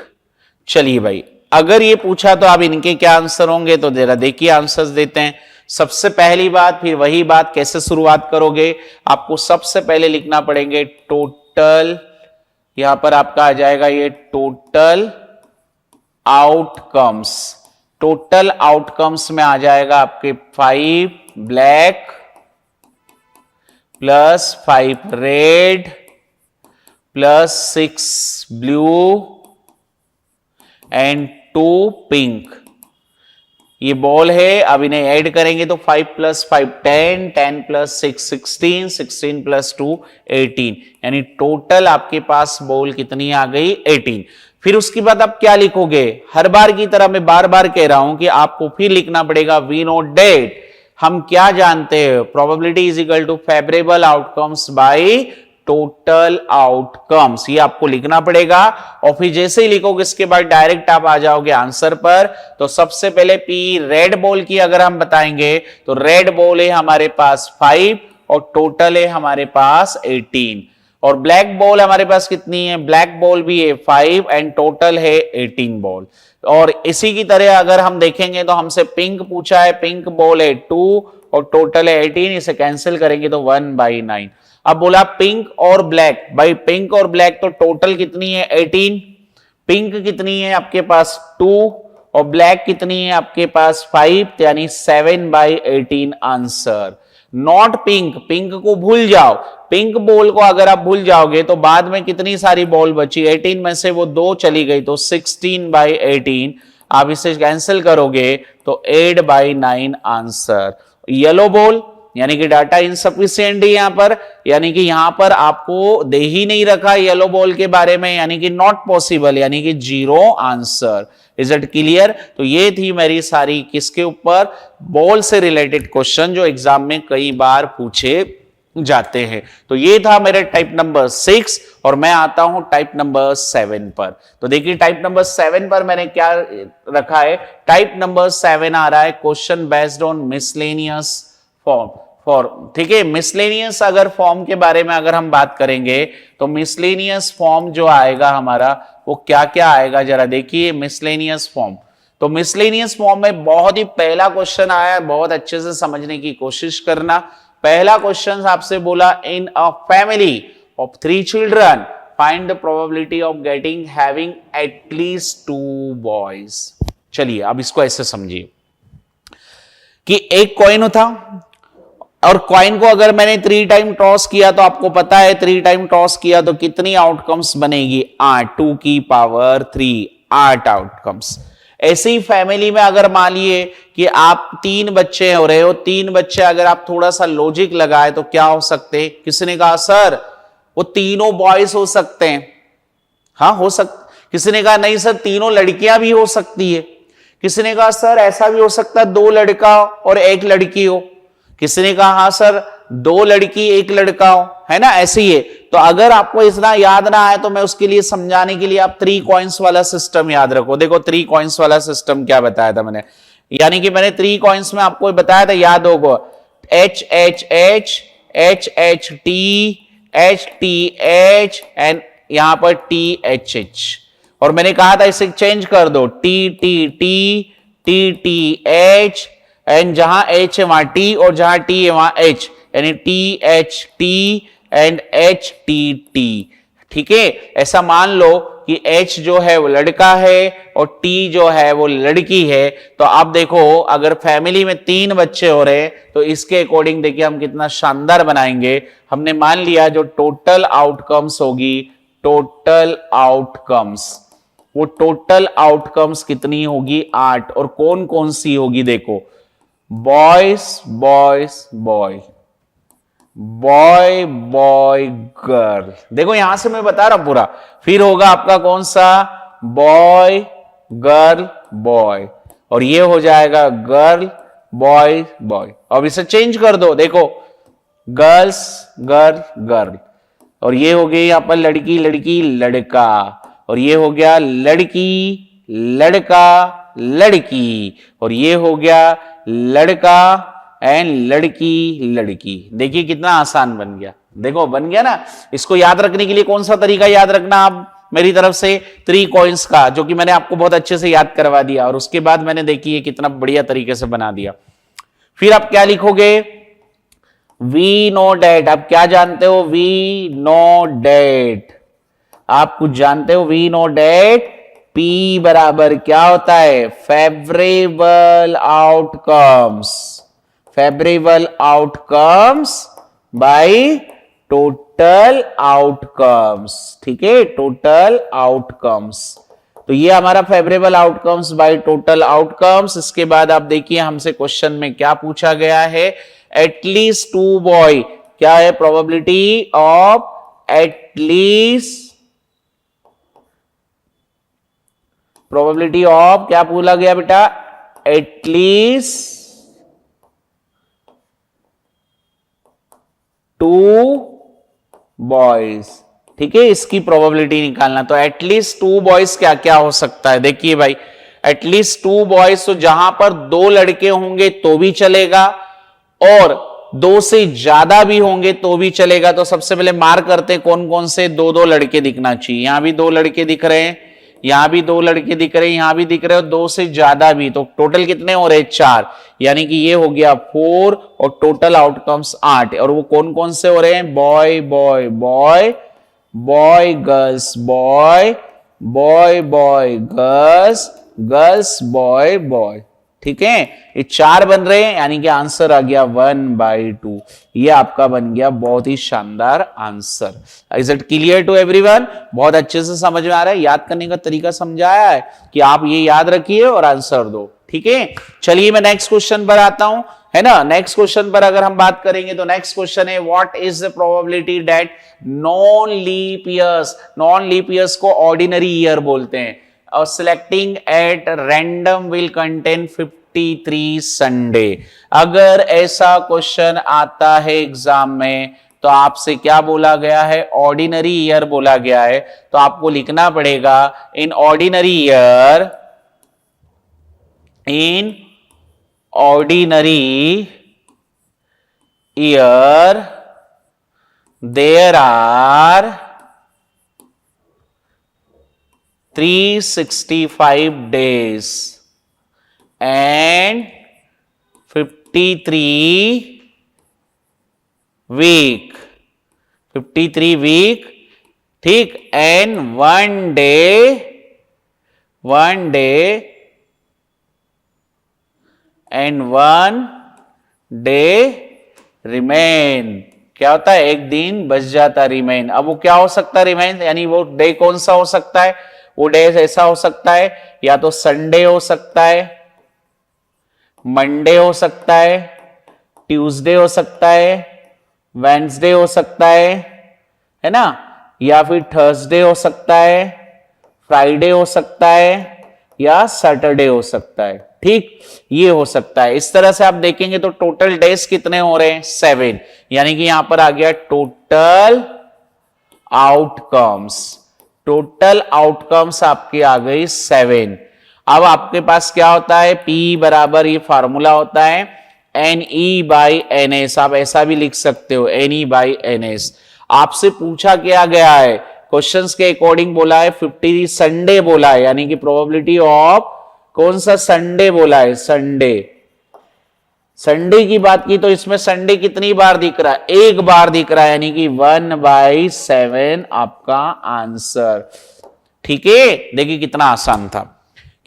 चलिए भाई अगर ये पूछा तो अब इनके क्या आंसर होंगे, तो जरा देखिए आंसर्स देते हैं। सबसे पहली बात, फिर वही बात कैसे शुरुआत करोगे, आपको सबसे पहले लिखना पड़ेंगे टोटल, यहां पर आपका आ जाएगा ये टोटल आउटकम्स। टोटल आउटकम्स में आ जाएगा आपके 5 black plus 5 red plus 6 blue and 2 pink. ये बॉल है, अब इन्हें ऐड करेंगे तो 5 + 5 10, 10 + 6 16, 16 + 2 18, यानी टोटल आपके पास बॉल कितनी आ गई? 18। फिर उसके बाद आप क्या लिखोगे? हर बार की तरह मैं बार बार कह रहा हूं कि आपको फिर लिखना पड़ेगा वी नो डेट। हम क्या जानते हैं? Probability is equal to favourable outcomes by total outcomes, ये आपको लिखना पड़ेगा। और फिर जैसे ही लिखोगे इसके बाद डायरेक्ट आप आ जाओगे आंसर पर। तो सबसे पहले पी रेड बॉल की अगर हम बताएंगे तो रेड बॉल है हमारे पास 5 और टोटल है हमारे पास 18, और ब्लैक बॉल हमारे पास कितनी है? ब्लैक बॉल भी है 5 एंड टोटल है 18 बॉल। और इसी की तरह अगर हम देखेंगे तो हमसे पिंक पूछा है, पिंक बॉल है 2 और टोटल है 18, इसे कैंसिल करेंगे तो 1/9। अब बोला पिंक और ब्लैक, भाई पिंक और ब्लैक तो टोटल कितनी है? 18। पिंक कितनी है आपके पास? 2, और ब्लैक कितनी है आपके पास? 5, यानी 7/18 आंसर। नॉट पिंक, पिंक को भूल जाओ। पिंक बॉल को अगर आप भूल जाओगे तो बाद में कितनी सारी बॉल बची? 18 में से वो 2 चली गई तो 16/18। आप इसे कैंसिल करोगे तो 8/9 आंसर। येलो बॉल यानी कि डाटा इनसफिशिएंट है यहां पर, यानी कि यहां पर आपको दे ही नहीं रखा येलो बॉल के बारे में, यानी कि नॉट पॉसिबल, यानी कि 0 आंसर। Is it clear? तो ये थी मेरी सारी किसके ऊपर? बॉल से रिलेटेड क्वेश्चन जो एग्जाम में कई बार पूछे जाते हैं। तो ये था मेरे टाइप नंबर 6 और मैं आता हूं टाइप नंबर 7 पर। तो देखिए टाइप नंबर 7 पर मैंने क्या रखा है? टाइप नंबर 7 आ रहा है question based on miscellaneous form. ठीक है, मिसलेनियस अगर फॉर्म के बारे में अगर हम बात करेंगे तो मिसलेनियस फॉर्म जो आएगा हमारा वो क्या क्या आएगा, जरा देखिए मिसलेनियस फॉर्म। तो मिसलेनियस फॉर्म में बहुत ही पहला क्वेश्चन आया, बहुत अच्छे से समझने की कोशिश करना। पहला क्वेश्चन आपसे बोला इन a family of 3 children, find the probability of getting having at least 2 boys. चलिए अब इसको ऐसे समझिए कि एक कॉइन था और कॉइन को अगर मैंने 3 टाइम टॉस किया तो आपको पता है 3 टाइम टॉस किया तो कितनी आउटकम्स बनेगी 8, 2 की पावर 3, 8 आउटकम्स। ऐसे ही फैमिली में अगर मान लिए कि आप 3 बच्चे हो रहे हो, 3 बच्चे अगर आप थोड़ा सा लॉजिक लगाए तो क्या हो सकते, किसी ने कहा सर वो तीनों बॉयज हो सकते हैं, हाँ हो सकता, किसी ने कहा नहीं सर तीनों लड़कियां भी हो सकती है, किसी ने कहा सर ऐसा भी हो सकता है 2 लड़का और 1 लड़की हो, किसी ने कहा हाँ सर 2 लड़की 1 लड़का हो, है ना, ऐसे ही है। तो अगर आपको इतना याद ना आए तो मैं उसके लिए समझाने के लिए आप 3 कॉइन्स वाला सिस्टम याद रखो। देखो 3 कॉइन्स वाला सिस्टम क्या बताया था मैंने, यानी कि मैंने 3 कॉइन्स में आपको बताया था, याद होगा H H H, H H T, H T H and यहां पर टी एच एच, और मैंने कहा था इसे चेंज कर दो T T T, T T H and जहां एच है वहां टी और जहां टी है वहां एच, यानी T H T and H T T. ठीक है, ऐसा मान लो कि एच जो है वो लड़का है और टी जो है वो लड़की है। तो आप देखो अगर फैमिली में 3 बच्चे हो रहे हैं तो इसके अकॉर्डिंग देखिए हम कितना शानदार बनाएंगे। हमने मान लिया जो टोटल आउटकम्स होगी, टोटल आउटकम्स, वो टोटल आउटकम्स कितनी होगी 8, और कौन कौन सी होगी देखो, boys boys boy, boy boy girl, देखो यहां से मैं बता रहा हूं पूरा, फिर होगा आपका कौन सा बॉय गर्ल बॉय, और ये हो जाएगा गर्ल बॉय बॉय। अब इसे चेंज कर दो, देखो गर्ल्स गर्ल गर्ल, और ये हो गई यहां पर लड़की लड़की लड़का, और ये हो गया लड़की लड़का लड़की, और ये हो गया लड़का एंड लड़की लड़की। देखिए कितना आसान बन गया, देखो बन गया ना। इसको याद रखने के लिए कौन सा तरीका याद रखना आप मेरी तरफ से 3 कॉइन्स का, जो कि मैंने आपको बहुत अच्छे से याद करवा दिया, और उसके बाद मैंने देखिए कितना बढ़िया तरीके से बना दिया। फिर आप क्या लिखोगे, वी नो डेट, आप क्या जानते हो, वी नो डेट, आप कुछ जानते हो, वी नो डेट P बराबर क्या होता है, favourable outcomes, favourable outcomes by total outcomes. ठीक है, टोटल आउटकम्स, तो ये हमारा favourable outcomes by total outcomes. इसके बाद आप देखिए हमसे क्वेश्चन में क्या पूछा गया है, एटलीस्ट 2 बॉय, क्या है probability of at least, probability of क्या बोला गया बेटा, एटलीस्ट 2 बॉयज। ठीक है, इसकी प्रोबेबिलिटी निकालना, तो एटलीस्ट 2 बॉयज क्या क्या हो सकता है, देखिए भाई एटलीस्ट 2 बॉयज, तो जहां पर 2 लड़के होंगे तो भी चलेगा और 2 से ज्यादा भी होंगे तो भी चलेगा। तो सबसे पहले मार्क करते हैं कौन कौन से 2-2 लड़के दिखना चाहिए, यहां भी 2 लड़के दिख रहे हैं, यहां भी 2 लड़के दिख रहे हैं, यहां भी दिख रहे हो 2 से ज्यादा भी, तो टोटल कितने हो रहे 4, यानी कि ये हो गया 4 और टोटल आउटकम्स 8। और वो कौन कौन से हो रहे हैं, boy boy boy, boy girls boy, boy boy girls, girls boy boy. ठीक है, ये 4 बन रहे हैं, यानी कि आंसर आ गया 1/2। ये आपका बन गया बहुत ही शानदार answer. Is it clear to everyone, बहुत अच्छे से समझ में आ रहा है, याद करने का तरीका समझाया है कि आप ये याद रखिए और आंसर दो। ठीक है, चलिए मैं नेक्स्ट क्वेश्चन पर आता हूं, है ना। नेक्स्ट क्वेश्चन पर अगर हम बात करेंगे तो नेक्स्ट क्वेश्चन है, what is the probability that non leap years, non leap years को ऑर्डिनरी ईयर बोलते हैं, और selecting at random will contain 53 Sunday. अगर ऐसा क्वेश्चन आता है एग्जाम में तो आपसे क्या बोला गया है, ऑर्डिनरी ईयर बोला गया है, तो आपको लिखना पड़ेगा in ordinary year, in ordinary year there are 365 days and 53 week, 53 week, ठीक, एंड वन डे रिमेन। क्या होता है, एक दिन बच जाता रिमेन। अब वो क्या हो सकता है रिमेन, यानी वो डे कौन सा हो सकता है, वो डे ऐसा हो सकता है या तो संडे हो सकता है, मंडे हो सकता है, ट्यूसडे हो सकता है, वेंसडे हो सकता है ना, या फिर थर्सडे हो सकता है, फ्राइडे हो सकता है, या सैटरडे हो सकता है। ठीक, ये हो सकता है। इस तरह से आप देखेंगे तो टोटल डेज कितने हो रहे हैं, 7, यानी कि यहां पर आ गया टोटल आउटकम्स। टोटल आउटकम्स आपकी आ गई 7। अब आपके पास क्या होता है, P बराबर ये फार्मूला होता है NE/NS। आप ऐसा भी लिख सकते हो NE/NS। आपसे पूछा क्या गया है, क्वेश्चंस के अकॉर्डिंग बोला है 50 संडे बोला है, यानी कि प्रोबेबिलिटी ऑफ कौन सा संडे बोला है, संडे की बात की तो इसमें संडे कितनी बार दिख रहा है, एक बार दिख रहा है, यानी कि 1/7 आपका आंसर। ठीक है, देखिए कितना आसान था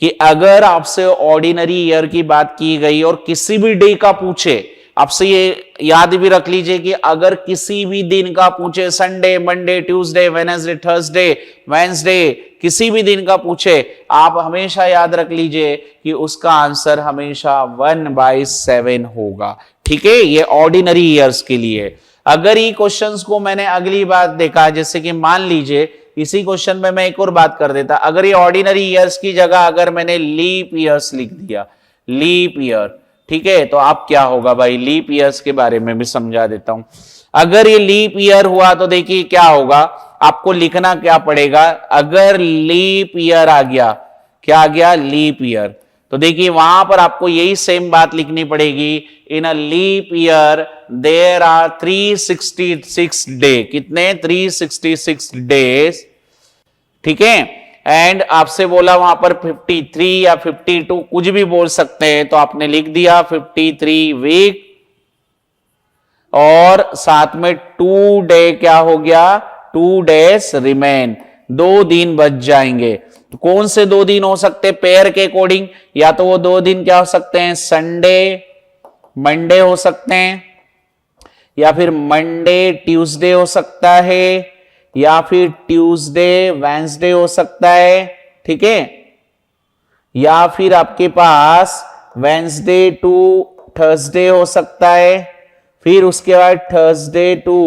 कि अगर आपसे ऑर्डिनरी ईयर की बात की गई और किसी भी डे का पूछे, आपसे ये याद भी रख लीजिए कि अगर किसी भी दिन का पूछे, Sunday, Monday, Tuesday, Wednesday, Thursday, Wednesday, किसी भी दिन का पूछे, आप हमेशा याद रख लीजिए कि उसका आंसर हमेशा 1/7 होगा। ठीक है, ये ऑर्डिनरी ईयर्स के लिए। अगर ये क्वेश्चंस को मैंने अगली बात देखा, जैसे कि मान लीजिए इसी क्वेश्चन में मैं एक और बात कर देता, अगर ये ऑर्डिनरी ईयर्स की जगह अगर मैंने लीप ईयर्स लिख दिया, लीप ईयर, ठीक है, तो आप क्या होगा भाई, लीप ईयर्स के बारे में भी समझा देता हूं। अगर ये लीप ईयर हुआ तो देखिए क्या होगा, आपको लिखना क्या पड़ेगा, अगर लीप ईयर आ गया, क्या आ गया, लीप ईयर, तो देखिए वहां पर आपको यही सेम बात लिखनी पड़ेगी, in a leap year there are 366 day, कितने, 366 डेज, ठीक है, एंड आपसे बोला वहां पर 53 या 52 कुछ भी बोल सकते हैं, तो आपने लिख दिया 53 वीक, और साथ में 2 डे क्या हो गया, 2 डेज रिमेन, 2 दिन बच जाएंगे। तो कौन से 2 दिन हो सकते हैं पेयर के अकॉर्डिंग, या तो वो 2 दिन क्या हो सकते हैं, संडे मंडे हो सकते हैं, या फिर मंडे ट्यूसडे हो सकता है, या फिर ट्यूसडे वेंसडे हो सकता है, ठीक है, या फिर आपके पास वेंसडे टू थर्सडे हो सकता है, फिर उसके बाद थर्सडे टू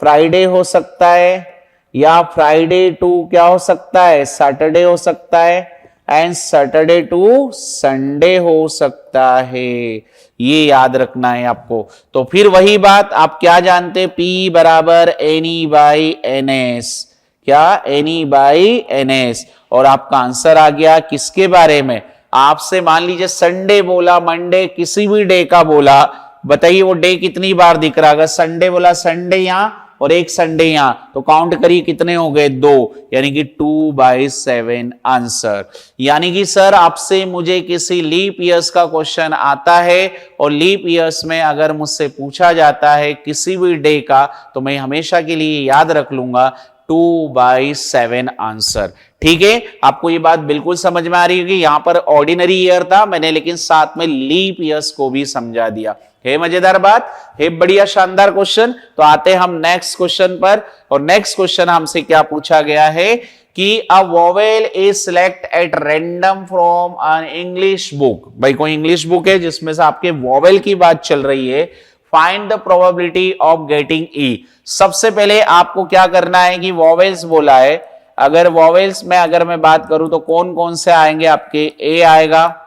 फ्राइडे हो सकता है, या फ्राइडे टू क्या हो सकता है, सैटरडे हो सकता है, एंड सैटरडे टू संडे हो सकता है। ये याद रखना है आपको। तो फिर वही बात आप क्या जानते, P बराबर NE/NS, क्या, NE/NS, और आपका आंसर आ गया किसके बारे में, आपसे मान लीजिए संडे बोला, मंडे, किसी भी डे का बोला, बताइए वो डे कितनी बार दिख रहा है, अगर संडे बोला, संडे यहां और एक संडे यहां, तो काउंट करिए कितने हो गए, 2, यानी कि 2/7 आंसर। यानी कि सर आपसे मुझे किसी लीप ईयर्स का क्वेश्चन आता है और लीप ईयर्स में अगर मुझसे पूछा जाता है किसी भी डे का, तो मैं हमेशा के लिए याद रख लूंगा 2/7 आंसर। ठीक है, आपको ये बात बिल्कुल समझ में आ रही है कि यहां पर ऑर्डिनरी ईयर था मैंने, लेकिन साथ में लीप ईयर्स को भी समझा दिया है। मजेदार बात है, बढ़िया शानदार क्वेश्चन। तो आते हैं हम नेक्स्ट क्वेश्चन पर, और नेक्स्ट क्वेश्चन हमसे क्या पूछा गया है कि a vowel is select at random from an English book. भाई कोई इंग्लिश बुक है जिसमें से आपके वोवेल की बात चल रही है, find the probability of getting E. सबसे पहले आपको क्या करना है कि वोवेल्स बोला है, अगर वोवेल्स में अगर मैं बात करूं तो कौन कौन से आएंगे, आपके ए आएगा,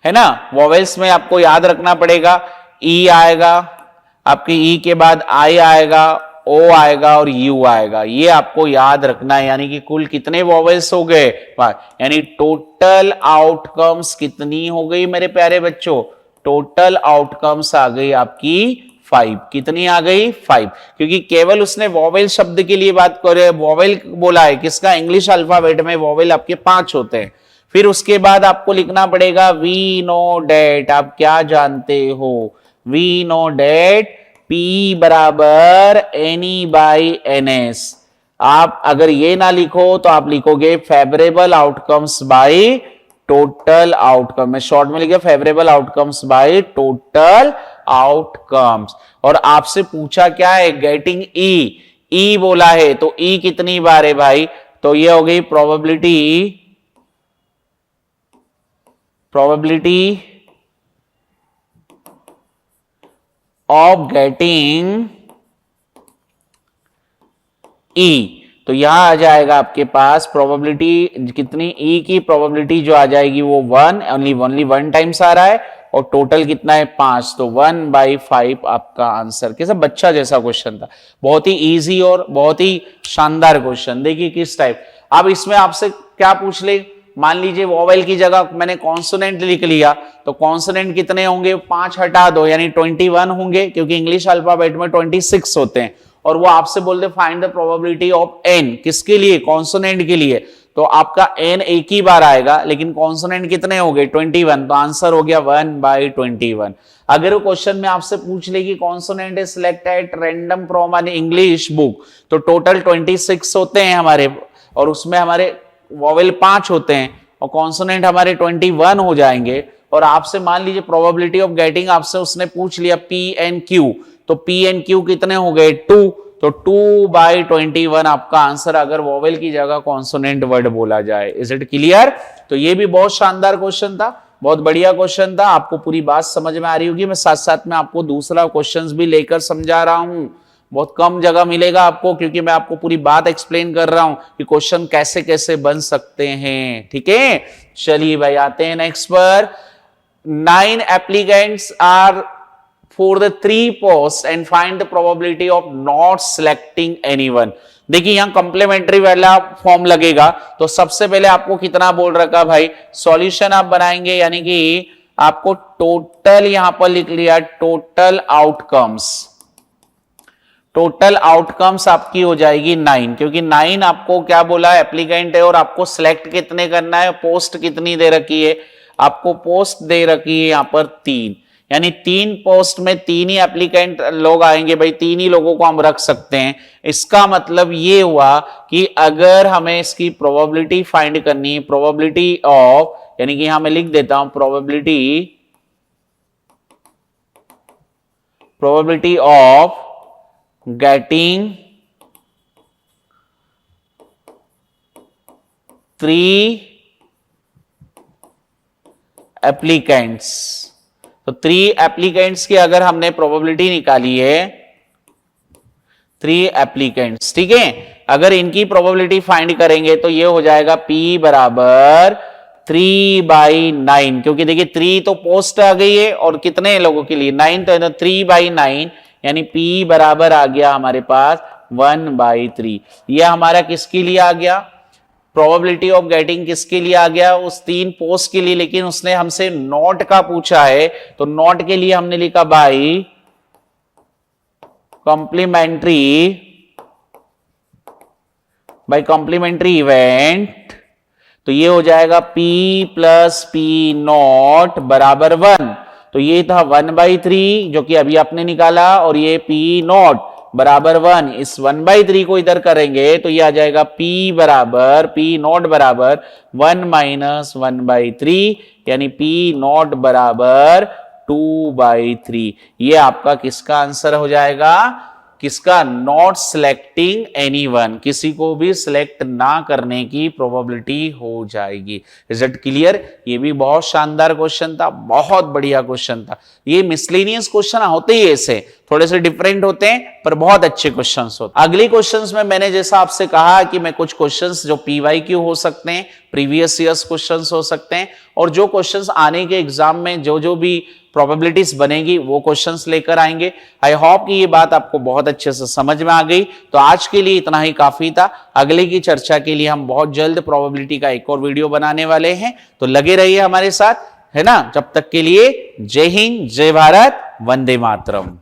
है ना, वोवेल्स में आपको याद रखना पड़ेगा, ई आएगा, आपके ई के बाद आई आएगा, ओ आएगा और यू आएगा, ये आपको याद रखना है। यानी कि कुल कितने वोवेल्स हो गए, यानी टोटल आउटकम्स कितनी हो गई मेरे प्यारे बच्चों, टोटल आउटकम्स आ गई आपकी 5। कितनी आ गई, 5, क्योंकि केवल उसने वोवेल शब्द के लिए बात करे, वोवेल बोला है किसका, इंग्लिश अल्फाबेट में वोवेल आपके 5 होते हैं। फिर उसके बाद आपको लिखना पड़ेगा वी नो डेट, आप क्या जानते हो, वी नो डेट P बराबर NE/NS। आप अगर ये ना लिखो तो आप लिखोगे favourable outcomes by total outcome. मैं शॉर्ट में लिखा favourable outcomes by total outcomes. और आपसे पूछा क्या है, गेटिंग ई बोला है, तो ई कितनी बार है भाई, तो ये हो गई प्रोबेबिलिटी ऑफ गेटिंग ई। तो यहां आ जाएगा आपके पास प्रोबेबिलिटी कितनी, ई की प्रोबेबिलिटी जो आ जाएगी वो 1, ओनली 1 टाइम्स आ रहा है, और टोटल कितना है 5, तो 1/5 आपका आंसर। कैसा बच्चा जैसा क्वेश्चन था, बहुत ही इजी और बहुत ही शानदार क्वेश्चन। देखिए किस टाइप। अब इसमें आपसे क्या पूछ ले, मान लीजिए वोवेल की जगह मैंने कॉन्सोनेंट लिख लिया, तो कॉन्सोनेंट कितने होंगे, 5 हटा दो यानी 21 होंगे, क्योंकि इंग्लिश अल्फाबेट में 26 होते हैं। और वो आपसे बोलते find the probability of an, किसके लिए, कॉन्सोनेंट के लिए। तो आपका एन एक ही बार आएगा, लेकिन कॉन्सोनेंट कितने हो गए 21, तो आंसर हो गया 1/21। अगर वो क्वेश्चन में आपसे पूछ ले कि consonant is selected random from an English book, तो टोटल 26 होते हैं हमारे, और उसमें हमारे वोवेल 5 होते हैं, और कॉन्सोनेंट हमारे 21 हो जाएंगे। और आपसे मान लीजिए प्रोबेबिलिटी ऑफ गेटिंग आपसे उसने पूछ लिया PNQ, तो PNQ कितने हो गए 2, तो 2/21 आपका आंसर, अगर वोवेल की जगह कॉन्सोनेंट वर्ड बोला जाए। Is it clear. तो ये भी बहुत शानदार क्वेश्चन था, बहुत बढ़िया क्वेश्चन था। आपको पूरी बात समझ में आ रही होगी। मैं साथ साथ में आपको दूसरा क्वेश्चन भी लेकर समझा रहा हूं। बहुत कम जगह मिलेगा आपको, क्योंकि मैं आपको पूरी बात एक्सप्लेन कर रहा हूं कि क्वेश्चन कैसे कैसे बन सकते हैं। ठीक है, चलिए भाई आते हैं नेक्स्ट पर। 9 applicants are for the 3 posts and find the probability of not selecting anyone। देखिए यहां कंप्लीमेंट्री वाला फॉर्म लगेगा, तो सबसे पहले आपको कितना बोल रखा भाई, सॉल्यूशन आप बनाएंगे, यानी कि आपको टोटल यहां पर लिख लिया टोटल आउटकम्स। टोटल आउटकम्स आपकी हो जाएगी 9, क्योंकि 9 आपको क्या बोला है, एप्लीकेंट है, और आपको सिलेक्ट कितने करना है, पोस्ट कितनी दे रखी है, आपको पोस्ट दे रखी है यहां पर 3, यानी 3 पोस्ट में 3 ही एप्लीकेंट लोग आएंगे भाई, 3 ही लोगों को हम रख सकते हैं। इसका मतलब ये हुआ कि अगर हमें इसकी प्रोबेबिलिटी फाइंड करनी है, प्रोबेबिलिटी ऑफ, यानी कि यहां मैं लिख देता हूं प्रोबेबिलिटी ऑफ getting 3 applicants, तो 3 applicants की अगर हमने प्रोबेबिलिटी निकाली है, 3 applicants, ठीक है, अगर इनकी प्रोबेबिलिटी फाइंड करेंगे तो ये हो जाएगा P बराबर 3/9, क्योंकि देखिए 3 तो पोस्ट आ गई है, और कितने लोगों के लिए 9, तो 3/9, यानी P बराबर आ गया हमारे पास 1/3। यह हमारा किसके लिए आ गया, प्रोबेबिलिटी ऑफ गेटिंग किसके लिए आ गया, उस 3 पोस्ट के लिए। लेकिन उसने हमसे नॉट का पूछा है, तो नॉट के लिए हमने लिखा बाई कॉम्प्लीमेंट्री इवेंट, तो ये हो जाएगा P + P0 बराबर 1। तो ये था 1/3 जो कि अभी आपने निकाला, और ये P0 बराबर 1, इस 1/3 को इधर करेंगे तो ये आ जाएगा P0 बराबर 1 - 1/3, यानी P0 बराबर 2/3। ये आपका किसका आंसर हो जाएगा, किसका, नॉट सिलेक्टिंग एनीवन, किसी को भी सिलेक्ट ना करने की प्रोबेबिलिटी हो जाएगी। Is it clear. ये भी बहुत शानदार क्वेश्चन था, बहुत बढ़िया क्वेश्चन था। ये मिसलेनियस क्वेश्चन होते ही ऐसे थोड़े से डिफरेंट होते हैं, पर बहुत अच्छे क्वेश्चंस होते हैं। अगले क्वेश्चंस में मैंने जैसा आपसे कहा कि मैं कुछ क्वेश्चंस जो PYQ हो सकते हैं, प्रीवियस ईयर्स क्वेश्चंस हो सकते हैं, और जो क्वेश्चंस आने के एग्जाम में जो भी प्रोबेबिलिटीज बनेगी वो क्वेश्चंस लेकर आएंगे। आई होप कि ये बात आपको बहुत अच्छे से समझ में आ गई। तो आज के लिए इतना ही काफी था। अगले की चर्चा के लिए हम बहुत जल्द प्रोबेबिलिटी का एक और वीडियो बनाने वाले हैं, तो लगे रहिए हमारे साथ, है ना। जब तक के लिए जय हिंद, जय भारत, वंदे मातरम।